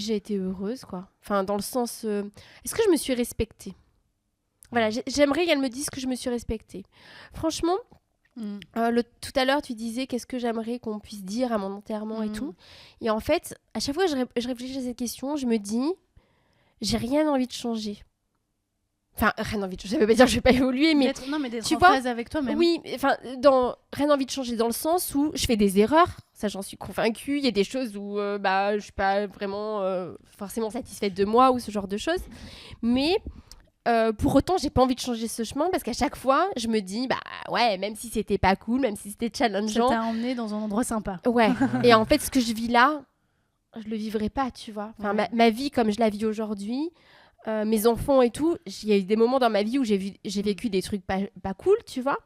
j'ai été heureuse, quoi. Enfin, dans le sens... est-ce que je me suis respectée? Voilà, j'aimerais qu'elle me dise que je me suis respectée. Franchement, Mm. tout à l'heure, tu disais qu'est-ce que j'aimerais qu'on puisse dire à mon enterrement et Mm. tout. Et en fait, à chaque fois que je réfléchis à cette question, je me dis, j'ai rien envie de changer. Enfin, rien envie de changer, ça veut pas dire que je vais pas évoluer, mais Mais d'être tu en vois, phase avec toi-même. oui, enfin, rien envie de changer dans le sens où je fais des erreurs, ça j'en suis convaincue. Il y a des choses où je suis pas vraiment forcément satisfaite de moi ou ce genre de choses. Mais pour autant, j'ai pas envie de changer ce chemin parce qu'à chaque fois, je me dis, bah ouais, même si c'était pas cool, même si c'était Ça challengeant, t'a emmené dans un endroit sympa. ouais. Et en fait, ce que je vis là, je le vivrai pas, tu vois. Enfin, Ouais. ma vie comme je la vis aujourd'hui, mes enfants et tout, il y a eu des moments dans ma vie où j'ai vécu des trucs pas cool, tu vois.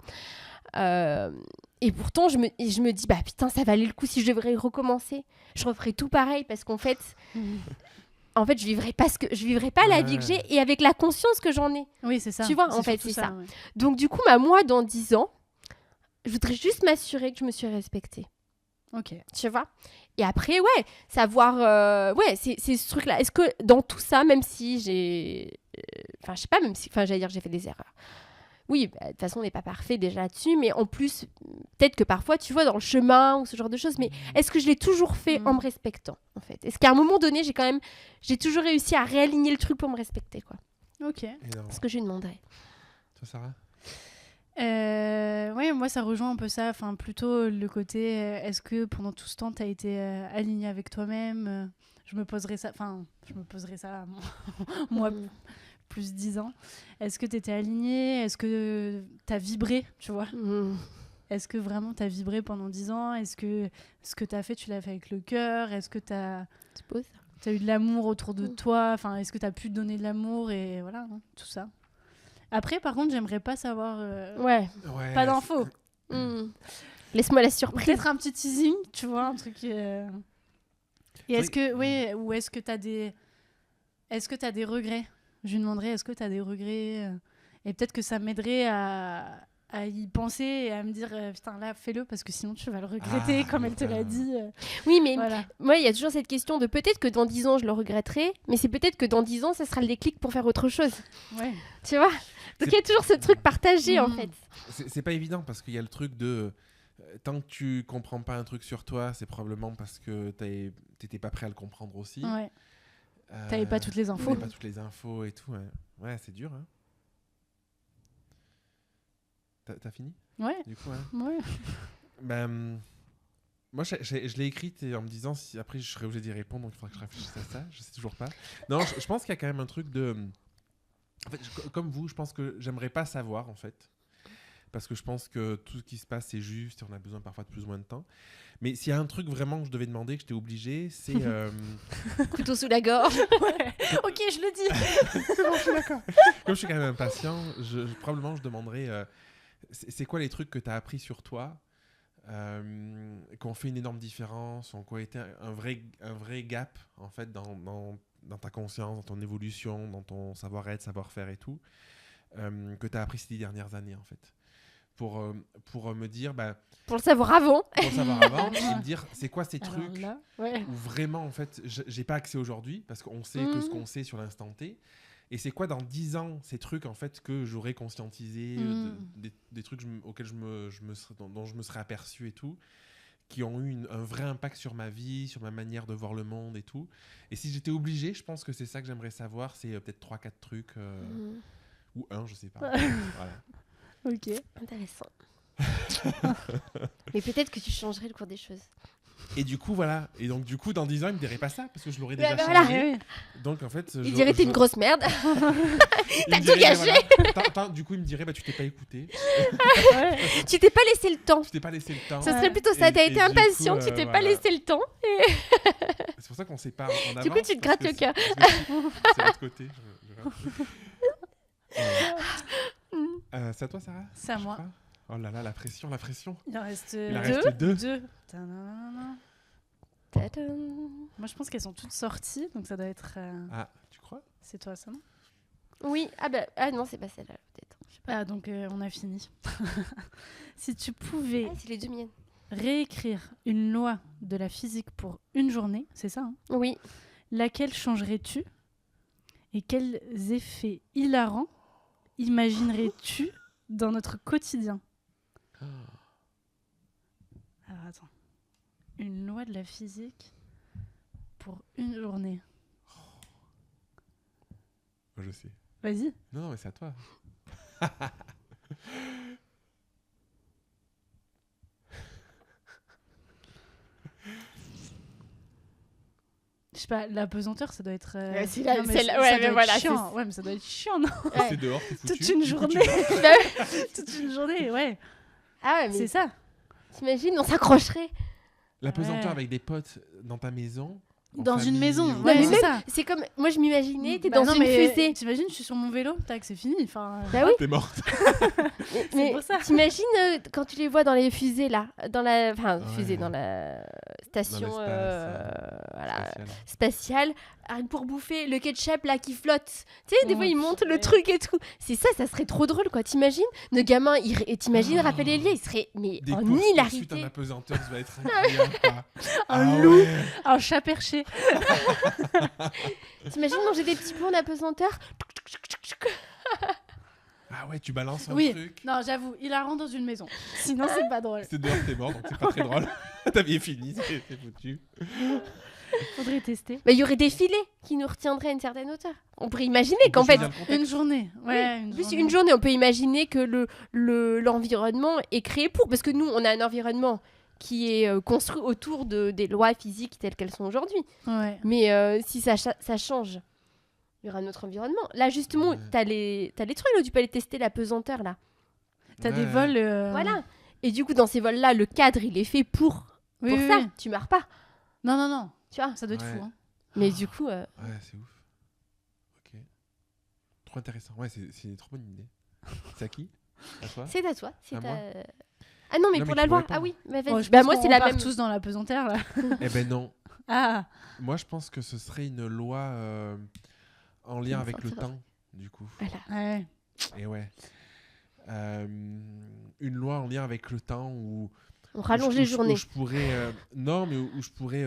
Et pourtant, je me dis, bah putain, ça valait le coup si je devrais recommencer. Je referais tout pareil parce qu'en fait, je vivrais pas la vie que j'ai et avec la conscience que j'en ai. Oui, c'est ça. Tu vois, en C'est fait, surtout c'est ça. ouais. Donc du coup, moi, dans 10 ans, je voudrais juste m'assurer que je me suis respectée. Ok. Tu vois. Et après, ouais, savoir... c'est ce truc-là. Est-ce que dans tout ça, même si j'ai... Enfin, je sais pas, même si... Enfin, j'allais dire j'ai fait des erreurs. Oui, bah, de toute façon, on n'est pas parfait déjà là-dessus, mais en plus, peut-être que parfois, tu vois, dans le chemin ou ce genre de choses, mais est-ce que je l'ai toujours fait en me respectant, en fait? Est-ce qu'à un moment donné, j'ai toujours réussi à réaligner le truc pour me respecter, quoi? Ok. Énorme. Ce que je lui demanderais. Toi, Sarah? Ouais, moi ça rejoint un peu ça, enfin plutôt le côté est-ce que pendant tout ce temps tu as été aligné avec toi-même, je me poserais ça à moi plus 10 ans. Est-ce que tu étais aligné? Est-ce que tu as vibré, tu vois? Est-ce que vraiment tu as vibré pendant 10 ans? Est-ce que ce que tu as fait, tu l'as fait avec le cœur? Est-ce que tu as Tu poses? eu de l'amour autour de toi? Enfin, est-ce que tu as pu donner de l'amour et voilà, hein, tout ça. Après, par contre, j'aimerais pas savoir Ouais. Ouais, pas d'infos. Laisse-moi la Ou surprise. peut-être un petit teasing, tu vois, un truc. Et est-ce Oui. que, ouais, ou est-ce que t'as des regrets? Je lui demanderais, est-ce que t'as des regrets? Et peut-être que ça m'aiderait à y penser et à me dire, putain, là, fais-le, parce que sinon tu vas le regretter, comme elle te l'a dit. Oui, mais Voilà. moi, il y a toujours cette question de peut-être que dans 10 ans, je le regretterai, mais c'est peut-être que dans 10 ans, ça sera le déclic pour faire autre chose. Ouais. Tu vois? Donc il y a toujours ce truc partagé, en Mhm. fait. C'est pas évident parce qu'il y a le truc de. Tant que tu comprends pas un truc sur toi, c'est probablement parce que t'étais pas prêt à le comprendre aussi. Ouais. T'avais pas toutes les infos. T'avais pas toutes les infos et tout. Ouais, c'est dur. Hein. T'as fini Ouais. du coup hein Ouais. Ben, moi, je l'ai écrite et en me disant si après je serais obligé d'y répondre, donc il faudra que je réfléchisse à ça. Je sais toujours pas. Non, je pense qu'il y a quand même un truc de. En fait, comme vous, je pense que j'aimerais pas savoir en fait. Parce que je pense que tout ce qui se passe c'est juste et on a besoin parfois de plus ou moins de temps. Mais s'il y a un truc vraiment que je devais demander, que j'étais obligé, c'est. Couteau sous la gorge. Ouais. Ok, je le dis. C'est bon, je suis d'accord. Comme je suis quand même impatient, probablement je demanderais c'est quoi les trucs que tu as appris sur toi qui ont fait une énorme différence, ont été un vrai gap en fait dans ta conscience, dans ton évolution, dans ton savoir-être, savoir-faire et tout, que tu as appris ces 10 dernières années en fait. Pour me dire, Pour le savoir avant. pour le savoir avant, et me dire c'est quoi ces Alors trucs là, ouais. où vraiment en fait j'ai pas accès aujourd'hui parce qu'on sait que ce qu'on sait sur l'instant T. Et c'est quoi dans 10 ans ces trucs en fait que j'aurais conscientisé, des trucs auxquels dont je me serais aperçu et tout, qui ont eu un vrai impact sur ma vie, sur ma manière de voir le monde et tout. Et si j'étais obligé, je pense que c'est ça que j'aimerais savoir, c'est peut-être 3-4 trucs, ou un, je sais pas. Voilà. Ok. Intéressant. Mais peut-être que tu changerais le cours des choses. Et du coup, voilà. Et donc, du coup, dans 10 ans, il me dirait pas ça parce que je l'aurais Bah, déjà voilà. changé. Ouais, ouais. Donc, en fait, Il dirait t'es une grosse merde. il T'as me tout dirait, gâché. voilà, du coup, il me dirait tu t'es pas écouté, Ouais. Tu t'es pas laissé le temps. tu t'es pas laissé le temps. Ce serait plutôt ça. Et- T'as et été du impatient, coup, tu t'es pas voilà. laissé le temps. C'est pour ça qu'on sait pas en avance. Du coup, tu te grattes le cœur. C'est l'autre côté. C'est à toi, Sarah? C'est à Je moi. crois. Oh là là, la pression, la pression. Il en reste Il en deux. reste deux. Tadam. Tadam. Moi, je pense qu'elles sont toutes sorties, donc ça doit être. Ah, tu crois? C'est toi, ça, non? Oui. Ah non, c'est pas celle-là, peut-être. Je sais pas. Ah, donc on a fini. Si tu pouvais Ah, c'est les deux miennes. réécrire une loi de la physique pour une journée, c'est ça, hein, Oui. laquelle changerais-tu? Et quels effets hilarants imaginerais-tu dans notre quotidien? Alors attends. Une loi de la physique pour une journée. Moi, je sais. Vas-y. Non, mais c'est à toi. Je sais pas, la pesanteur, ça doit être. Ouais, c'est non, mais celle-là, ça ouais, doit mais être voilà, chiant. c'est- Ouais, mais ça doit être chiant, non? Ouais. C'est dehors, t'es foutu. Toute une Du coup, tu journée. vas- Toute une journée, ouais. Ah ouais, C'est mais ça. t'imagines, on s'accrocherait. La pesanteur Ouais. avec des potes dans ta maison. en Dans une famille, maison. ou- Ouais, mais c'est même- ça. C'est comme, moi je m'imaginais, t'es Bah dans non, une mais fusée. T'imagines, je suis sur mon vélo, tac, c'est fini. Enfin, Bah oui. T'es morte. Mais pour ça. t'imagines quand tu les vois dans les fusées là, dans la, enfin Ouais. fusée, dans la station, Dans voilà, Spatial. spatiale, pour bouffer le ketchup là qui flotte. Tu sais, des Oh, fois ils montent le purée. truc et tout. C'est ça, ça serait trop drôle quoi. T'imagines, le gamin, et t'imagines Oh. Raphaël Hélier, il serait mais Des en courses-poursuites en hilarité. apesanteur, ça va être incroyable. quoi. Un Ah loup. ouais. un chat perché. T'imagines manger des petits pots en apesanteur. Ah ouais, tu balances un Oui. truc. Non, j'avoue, il la rend dans une maison. Sinon, c'est pas drôle. C'est dehors, t'es mort, donc c'est pas très drôle. Ta vie est finie, c'est foutu. Faudrait tester. Mais il y aurait des filets qui nous retiendraient à une certaine hauteur. On pourrait imaginer On qu'en peut fait, choisir le contexte. Une journée. Ouais, en plus, une journée, on peut imaginer que l'environnement est créé pour. Parce que nous, on a un environnement qui est construit autour des lois physiques telles qu'elles sont aujourd'hui. Ouais. Mais si ça change, il y aura un autre environnement. Là, justement, Ouais. t'as les trucs là où tu peux aller tester la pesanteur, là. T'as des Ouais. vols. Voilà. Et du coup, dans ces vols-là, le cadre, il est fait pour Oui, oui, ça. oui. Tu meurs pas, Non, non, non. tu vois. Ça doit être Ouais. fou. Hein. Mais du coup, Ouais, c'est ouf. Ok. Trop intéressant. Ouais, c'est une trop bonne idée. C'est à qui? À toi? c'est à toi. À moi Ah non, mais Non, pour mais la tu loi. pourrais pas. Ah oui, bah, vas-y. Oh, je Bah pense moi qu'on c'est la repart même. tous dans la pesanteur là. Eh ben non. Ah, Moi, je pense que ce serait une loi en lien avec le temps, du coup. Voilà. ouais. Et ouais. Euh, une loi en lien avec le temps où On rallonge les journées. où je pourrais non, mais où je pourrais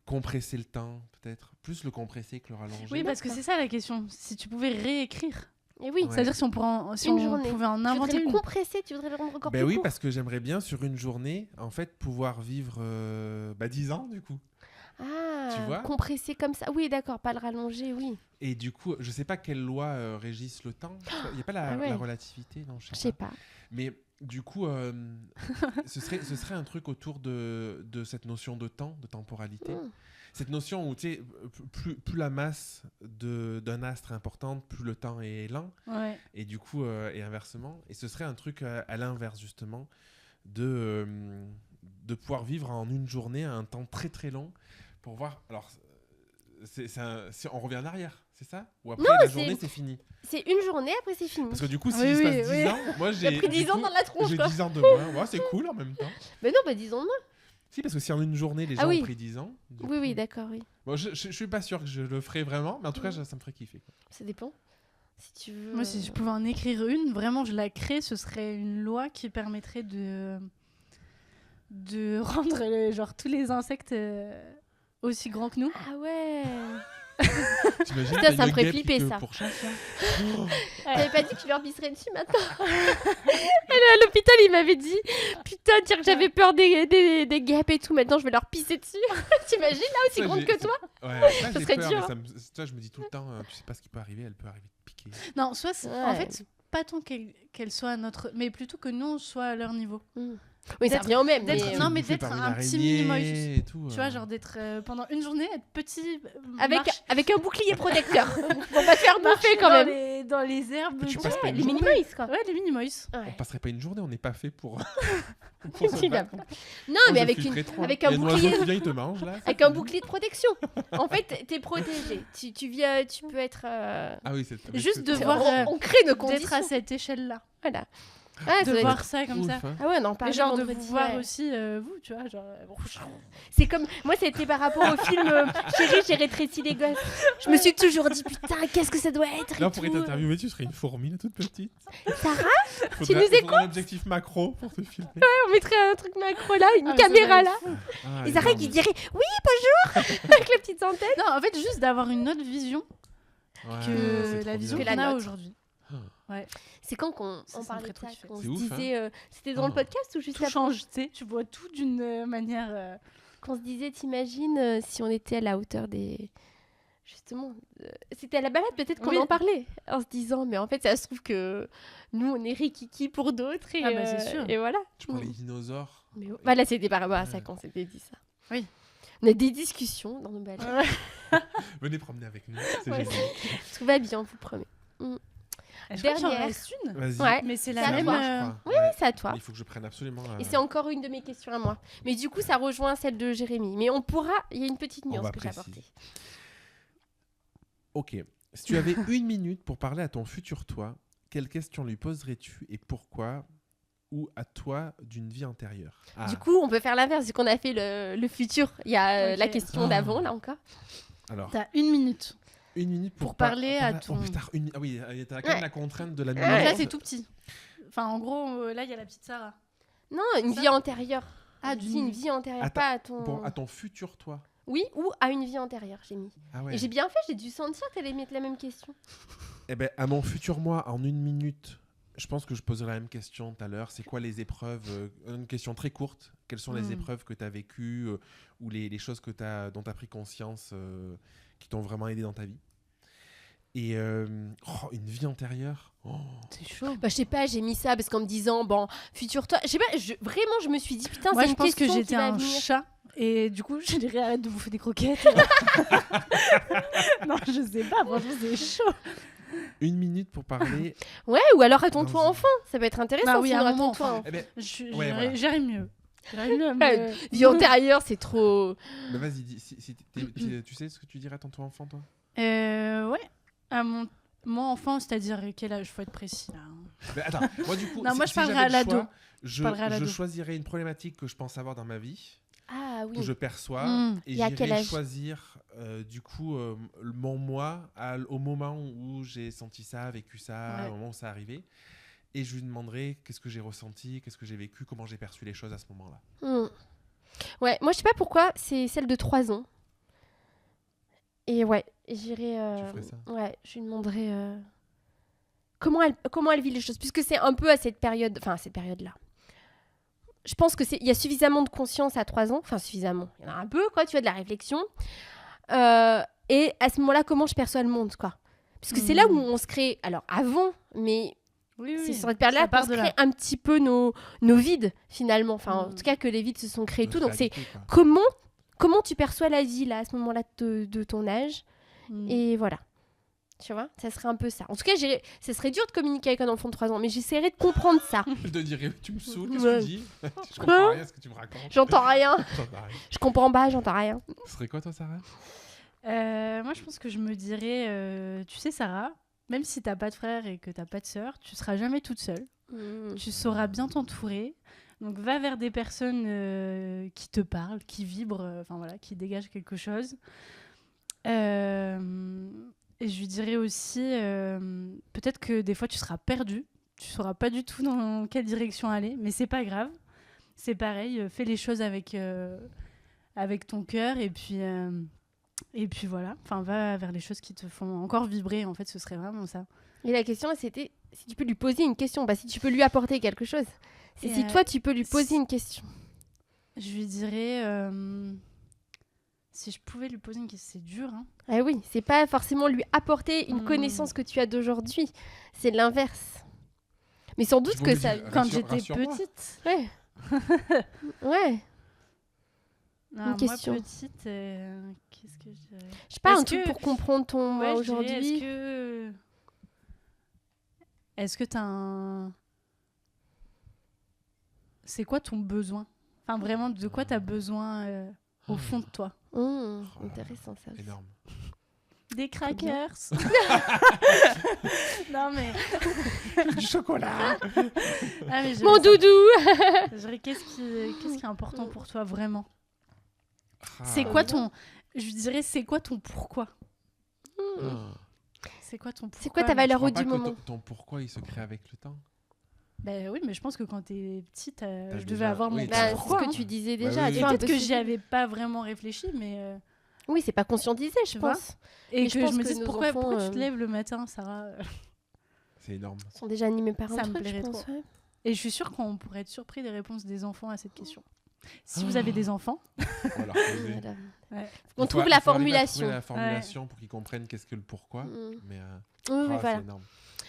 compresser le temps, peut-être. Plus le compresser que le rallonger. Oui, parce que c'est ça la question. Si tu pouvais réécrire, Et oui. Ouais. c'est-à-dire si on, si Une on journée. pouvait en Tu voudrais inventer le une. compresser, tu voudrais le rendre encore Ben plus oui, court. parce que j'aimerais bien sur une journée, en fait, pouvoir vivre 10 ans, du coup. Ah, Tu vois compresser comme ça. Oui, d'accord, pas le rallonger, oui. Et du coup, je sais pas quelles lois régissent le temps. Il n'y a pas Ah ouais. la relativité, non, Je sais pas. Mais du coup, ce serait un truc autour de cette notion de temps, de temporalité. Mm. Cette notion où, tu sais, plus la masse d'un astre est importante, plus le temps est lent. Ouais. Et du coup, et inversement. Et ce serait un truc à l'inverse, justement, de pouvoir vivre en une journée un temps très très long pour voir. Alors, on revient en arrière, c'est ça? Ou après la journée, c'est fini? C'est une journée, après c'est fini. Parce que du coup, si Oui, il se oui, passe oui. 10 ans, moi j'ai. J'ai pris 10 du ans coup, dans la tronche, J'ai quoi. 10 ans de moins. Ouais, c'est cool en même temps. Mais non, bah disons moi. Si, parce que si en une journée, les Ah gens oui. ont pris 10 ans. du Oui, coup- oui, d'accord, oui. Bon, je suis pas sûr que je le ferai vraiment, mais en tout cas, ça me ferait kiffer. Quoi. Ça dépend. Si tu veux. Moi, si je pouvais en écrire une, vraiment, je la crée, ce serait une loi qui permettrait de rendre genre tous les insectes aussi grands que nous. Ah ouais. T'imagines, Ça, t'as ça me une ferait guêpe qui flipper, te ça. pourchasse, là T'avais pas dit que tu leur pisserais dessus maintenant. Et là, à l'hôpital, il m'avait dit putain, dire que j'avais peur des guêpes et tout. Maintenant, je vais leur pisser dessus. T'imagines là aussi Ça, grande j'ai- que toi? Ouais, ça, j'ai serait peur, dur, mais ça me, toi, je me dis tout le temps, tu sais pas ce qui peut arriver, elle peut arriver de piquer. Non, soit en Ouais. fait, pas tant qu'elle soit à notre, mais plutôt que nous on soit à leur niveau. Oui, ça D'être- revient au même. d'être- mais, non, mais Bouffé d'être par une un petit araignée mini-moïse. et tout, Tu vois, genre d'être pendant une journée, être petit, avec un bouclier protecteur. Pour pas te faire bouffer quand dans même. dans les herbes. Mais tu Ouais, passes pas une Les journée. mini-moïs, quoi. les mini-moïs. On Ouais. passerait pas une journée, on n'est pas fait pour. Tu l'as. Non, Moi, mais je avec, flipperais trop. avec Il y un a oiseau bouclier. qui vient, il te mange là. Avec un bouclier de protection. En fait, t'es protégé. Tu peux être. Ah oui, c'est Juste de c'est- voir, on crée nos D'être conditions. à cette échelle-là. Voilà. Ah, ça De doit voir être- ça comme ouf, ça. hein. Ah ouais, on en Et parlait genre de vendredi, vous voir ouais. aussi, vous, tu vois, genre. C'est comme moi, c'était par rapport au film Chérie, j'ai rétréci les gosses. Je me suis toujours dit putain, qu'est-ce que ça doit être. Là, et on pourrait tout. t'interviewer, tu serais une fourmi, là, toute petite. Sarah, Faudrait- nous faudrait écoutes un objectif macro pour te filmer. on mettrait un truc macro là, une Ah, mais ça caméra va là. être fou. Ah, Et Sarah énorme. qui dirait oui bonjour avec la petite antenne. Non, en fait, juste d'avoir une autre vision Ouais, que c'est la trop vision bien. Que qu'on la a nôtre. aujourd'hui. C'est quand qu'on Ça me parlait ferait de trop ça, kiffer. qu'on C'est se ouf, hein. disait, c'était dans le Oh. podcast ou juste Tout après change, tu sais, tu vois tout d'une manière. qu'on se disait, t'imagines si on était à la hauteur des. Justement, c'était à la balade peut-être qu'on Oui. en parlait en se disant, mais en fait, ça se trouve que nous, on est rikiki pour d'autres. Et, Ah bah, c'est sûr. et voilà. Tu prends les dinosaures. Mais voilà, c'était par rapport à ça Ouais. qu'on s'était dit ça. Oui. On a des discussions dans nos balades. Venez promener avec nous, c'est Ouais, génial. Tout va bien, on vous promet. Je crois qu'il en Dernière. reste une. Vas-y. Ouais. Mais c'est C'est la à même. toi, je crois. Oui, Ouais. c'est à toi. Il faut que je prenne absolument. Et c'est encore une de mes questions à moi. Mais du coup, ça rejoint celle de Jérémy. Mais on pourra. Il y a une petite On nuance va que j'ai préciser. apportée. Ok. Si tu avais une minute pour parler à ton futur toi, quelle question lui poserais-tu et pourquoi? Ou à toi d'une vie antérieure? Ah. Du coup, on peut faire l'inverse, vu qu'on a fait le futur. Il y a Ok. la question Ah. d'avant, là encore. Alors, T'as une minute. une minute pour parler à ton- Oh putain, ah oui, t'as quand même Ouais. la contrainte de la Donc minute. là, c'est tout petit. Enfin, en gros, là, il y a la petite Sarah. Non, une Ça vie antérieure. Ah, Dis d'une une vie antérieure, Attends, pas à ton. Pour, à ton futur toi. Oui, ou à une vie antérieure, j'ai mis. Ah ouais. Et j'ai bien fait, j'ai dû sentir que t'allais mettre la même question. Eh ben, à mon futur moi, en une minute, je pense que je poserai la même question tout à l'heure. C'est quoi les épreuves Une question très courte. Quelles sont les épreuves que tu as vécues ou les choses que dont tu as pris conscience qui t'ont vraiment aidé dans ta vie? Et une vie antérieure. Oh. C'est chaud. Bah, je sais pas, j'ai mis ça parce qu'en me disant, bon, futur toi. Je sais pas, vraiment, je me suis dit, putain, Moi, c'est je une pense que question qui j'étais va un venir. chat. Et du coup, je dirais arrête de bouffer des croquettes. Non, je sais pas, franchement, c'est chaud. Une minute pour parler. Ouais, ou alors à ton Dans toi une- enfant. Ça peut être intéressant. Bah oui, sinon, à un à ton moment, toi enfin. enfant. Eh ben, J'irais Ouais, voilà. j'irais mieux. J'irais mieux, mais... Vie antérieure, c'est trop. bah vas-y, dis, tu sais ce que tu dirais à ton toi enfant, toi? Ouais. À mon... Moi, enfant, c'est-à-dire quel âge? Faut être précis, là. Mais attends, moi du coup, Non, moi, je parlerai j'avais à le l'ado. choix, Je parlerai à je l'ado. choisirais une problématique que je pense avoir dans ma vie, Ah que oui. je perçois, et Et à quel j'irais âge? choisir du coup mon moi au moment où j'ai senti ça, vécu ça, Ouais. au moment où ça arrivait. Et je lui demanderais qu'est-ce que j'ai ressenti, qu'est-ce que j'ai vécu, comment j'ai perçu les choses à ce moment-là. Ouais, moi je sais pas pourquoi, c'est celle de 3 ans. Et ouais, j'irai. Tu ferais ça? Ouais, je lui demanderai comment elle vit les choses, puisque c'est un peu à cette période, enfin à cette période-là. Je pense que il y a suffisamment de conscience à 3 ans, enfin suffisamment, il y en a un peu quoi, tu vois, de la réflexion. Et à ce moment-là, comment je perçois le monde, quoi. Puisque c'est là où on se crée, alors avant, mais Oui, c'est sur cette période-là ça part qu'on se de crée là. un petit peu nos vides, finalement. Enfin, en tout cas, que les vides se sont créés et tout. Notre Donc, c'est réalité, quoi. comment tu perçois la vie, là, à ce moment-là de ton âge. Mm. Et voilà. Tu vois, ça serait un peu ça. En tout cas, ce serait dur de communiquer avec un enfant de 3 ans, mais j'essaierai de comprendre ça. Je te dirais, tu me saoules, qu'est-ce Ouais. que tu dis? Je comprends rien à ce que tu me racontes. J'entends rien. J'entends rien. Je comprends pas, j'entends rien. Ce serait quoi toi, Sarah? Moi, je pense que je me dirais, tu sais, Sarah, même si t'as pas de frère et que t'as pas de sœur, tu seras jamais toute seule. Tu sauras bien t'entourer. Donc, va vers des personnes qui te parlent, qui vibrent, enfin voilà, qui dégagent quelque chose. Et je lui dirais aussi, peut-être que des fois tu seras perdu, tu sauras pas du tout dans quelle direction aller, mais c'est pas grave. C'est pareil, fais les choses avec ton cœur et puis voilà. Enfin, va vers les choses qui te font encore vibrer. En fait, ce serait vraiment ça. Et la question, c'était si tu peux lui poser une question, bah, si tu peux lui apporter quelque chose. C'est Et si toi, tu peux lui poser une question. Je lui dirais, si je pouvais lui poser une question, c'est dur, hein. Ah oui, c'est pas forcément lui apporter une connaissance que tu as d'aujourd'hui. C'est l'inverse. Mais sans doute Tu que veux ça... dire- Quand Rassure- j'étais rassure-moi. petite. Ouais. Ouais. Non, moi, question. petite, qu'est-ce que je dirais? Je sais pas, Est-ce un truc que- pour comprendre ton moi Ouais, je dirais, aujourd'hui. Est-ce que t'as un... C'est quoi ton besoin? Enfin, vraiment, de quoi t'as besoin au fond de toi? Intéressant ça aussi. Énorme. Des Trop bien. crackers. Non, mais... Du chocolat. Ah, mais je Mon dirais ça. doudou. Je dirais, qu'est-ce qui est important pour toi, vraiment? Ah. C'est quoi ton... Je lui dirais, c'est quoi ton pourquoi? Ah. C'est quoi ton pourquoi? C'est quoi ta Je valeur crois au pas du que moment? ton pourquoi il se crée avec le temps. Ben oui, mais je pense que quand t'es petite, je devais déjà- avoir mon oui, petit Bah, c'est pourquoi. ce que hein. tu disais Bah déjà. oui, tu oui. Et vois, un peut-être peu que ce- j'y avais pas vraiment réfléchi, mais... Oui, c'est pas conscientisé, je Tu vois. pense. Et Mais je que pense je me que dise, nos pourquoi enfants, tu te lèves le matin, Sarah? C'est énorme. Ils sont déjà animés par un Ça me truc, je plairait pense. trop. Ouais. Et je suis sûre qu'on pourrait être surpris des réponses des enfants à cette question. Si vous avez des enfants, On va leur poser. Voilà. Ouais. On Il trouve faut la arriver à formulation. trouver la formulation pour qu'ils comprennent qu'est-ce que le pourquoi. Mm. Mais Oui, oui, ah, voilà. c'est énorme.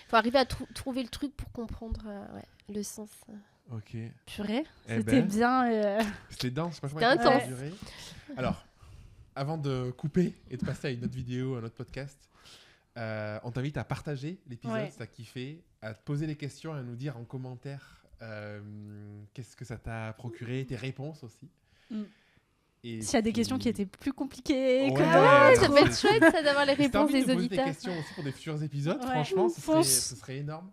Faut arriver à trouver le truc pour comprendre le sens. Ok. purée, Eh c'était ben. bien. C'était dense, je sais pas C'était combien de temps ça a intense. duré. Alors, avant de couper et de passer à une autre vidéo, à un autre podcast, on t'invite à partager l'épisode Ouais. si t'as kiffé, à te poser des questions et à nous dire en commentaire qu'est-ce que ça t'a procuré, tes réponses aussi. Mm. Et S'il y a des puis- questions qui étaient plus compliquées, que Ouais, d'autres. Ça peut être chouette ça d'avoir les Si t'as réponses envie de des nous poser auditeurs. des questions aussi pour des futurs épisodes, Ouais. franchement, Fonce. ce serait énorme.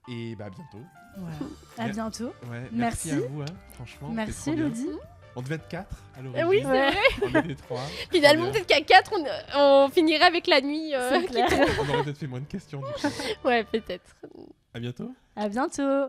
Et bah à bientôt. Voilà. À Mer- bientôt. Ouais, Merci. à vous, hein, franchement. c'était Merci, trop bien. Elodie. On devait être 4 à Ah l'origine. oui, c'est Ouais. vrai. On était 3. Finalement, peut-être qu'à 4, on finirait avec la nuit. C'est clair. On aurait peut-être fait moins de questions. Du coup. Ouais, peut-être. À bientôt. À bientôt.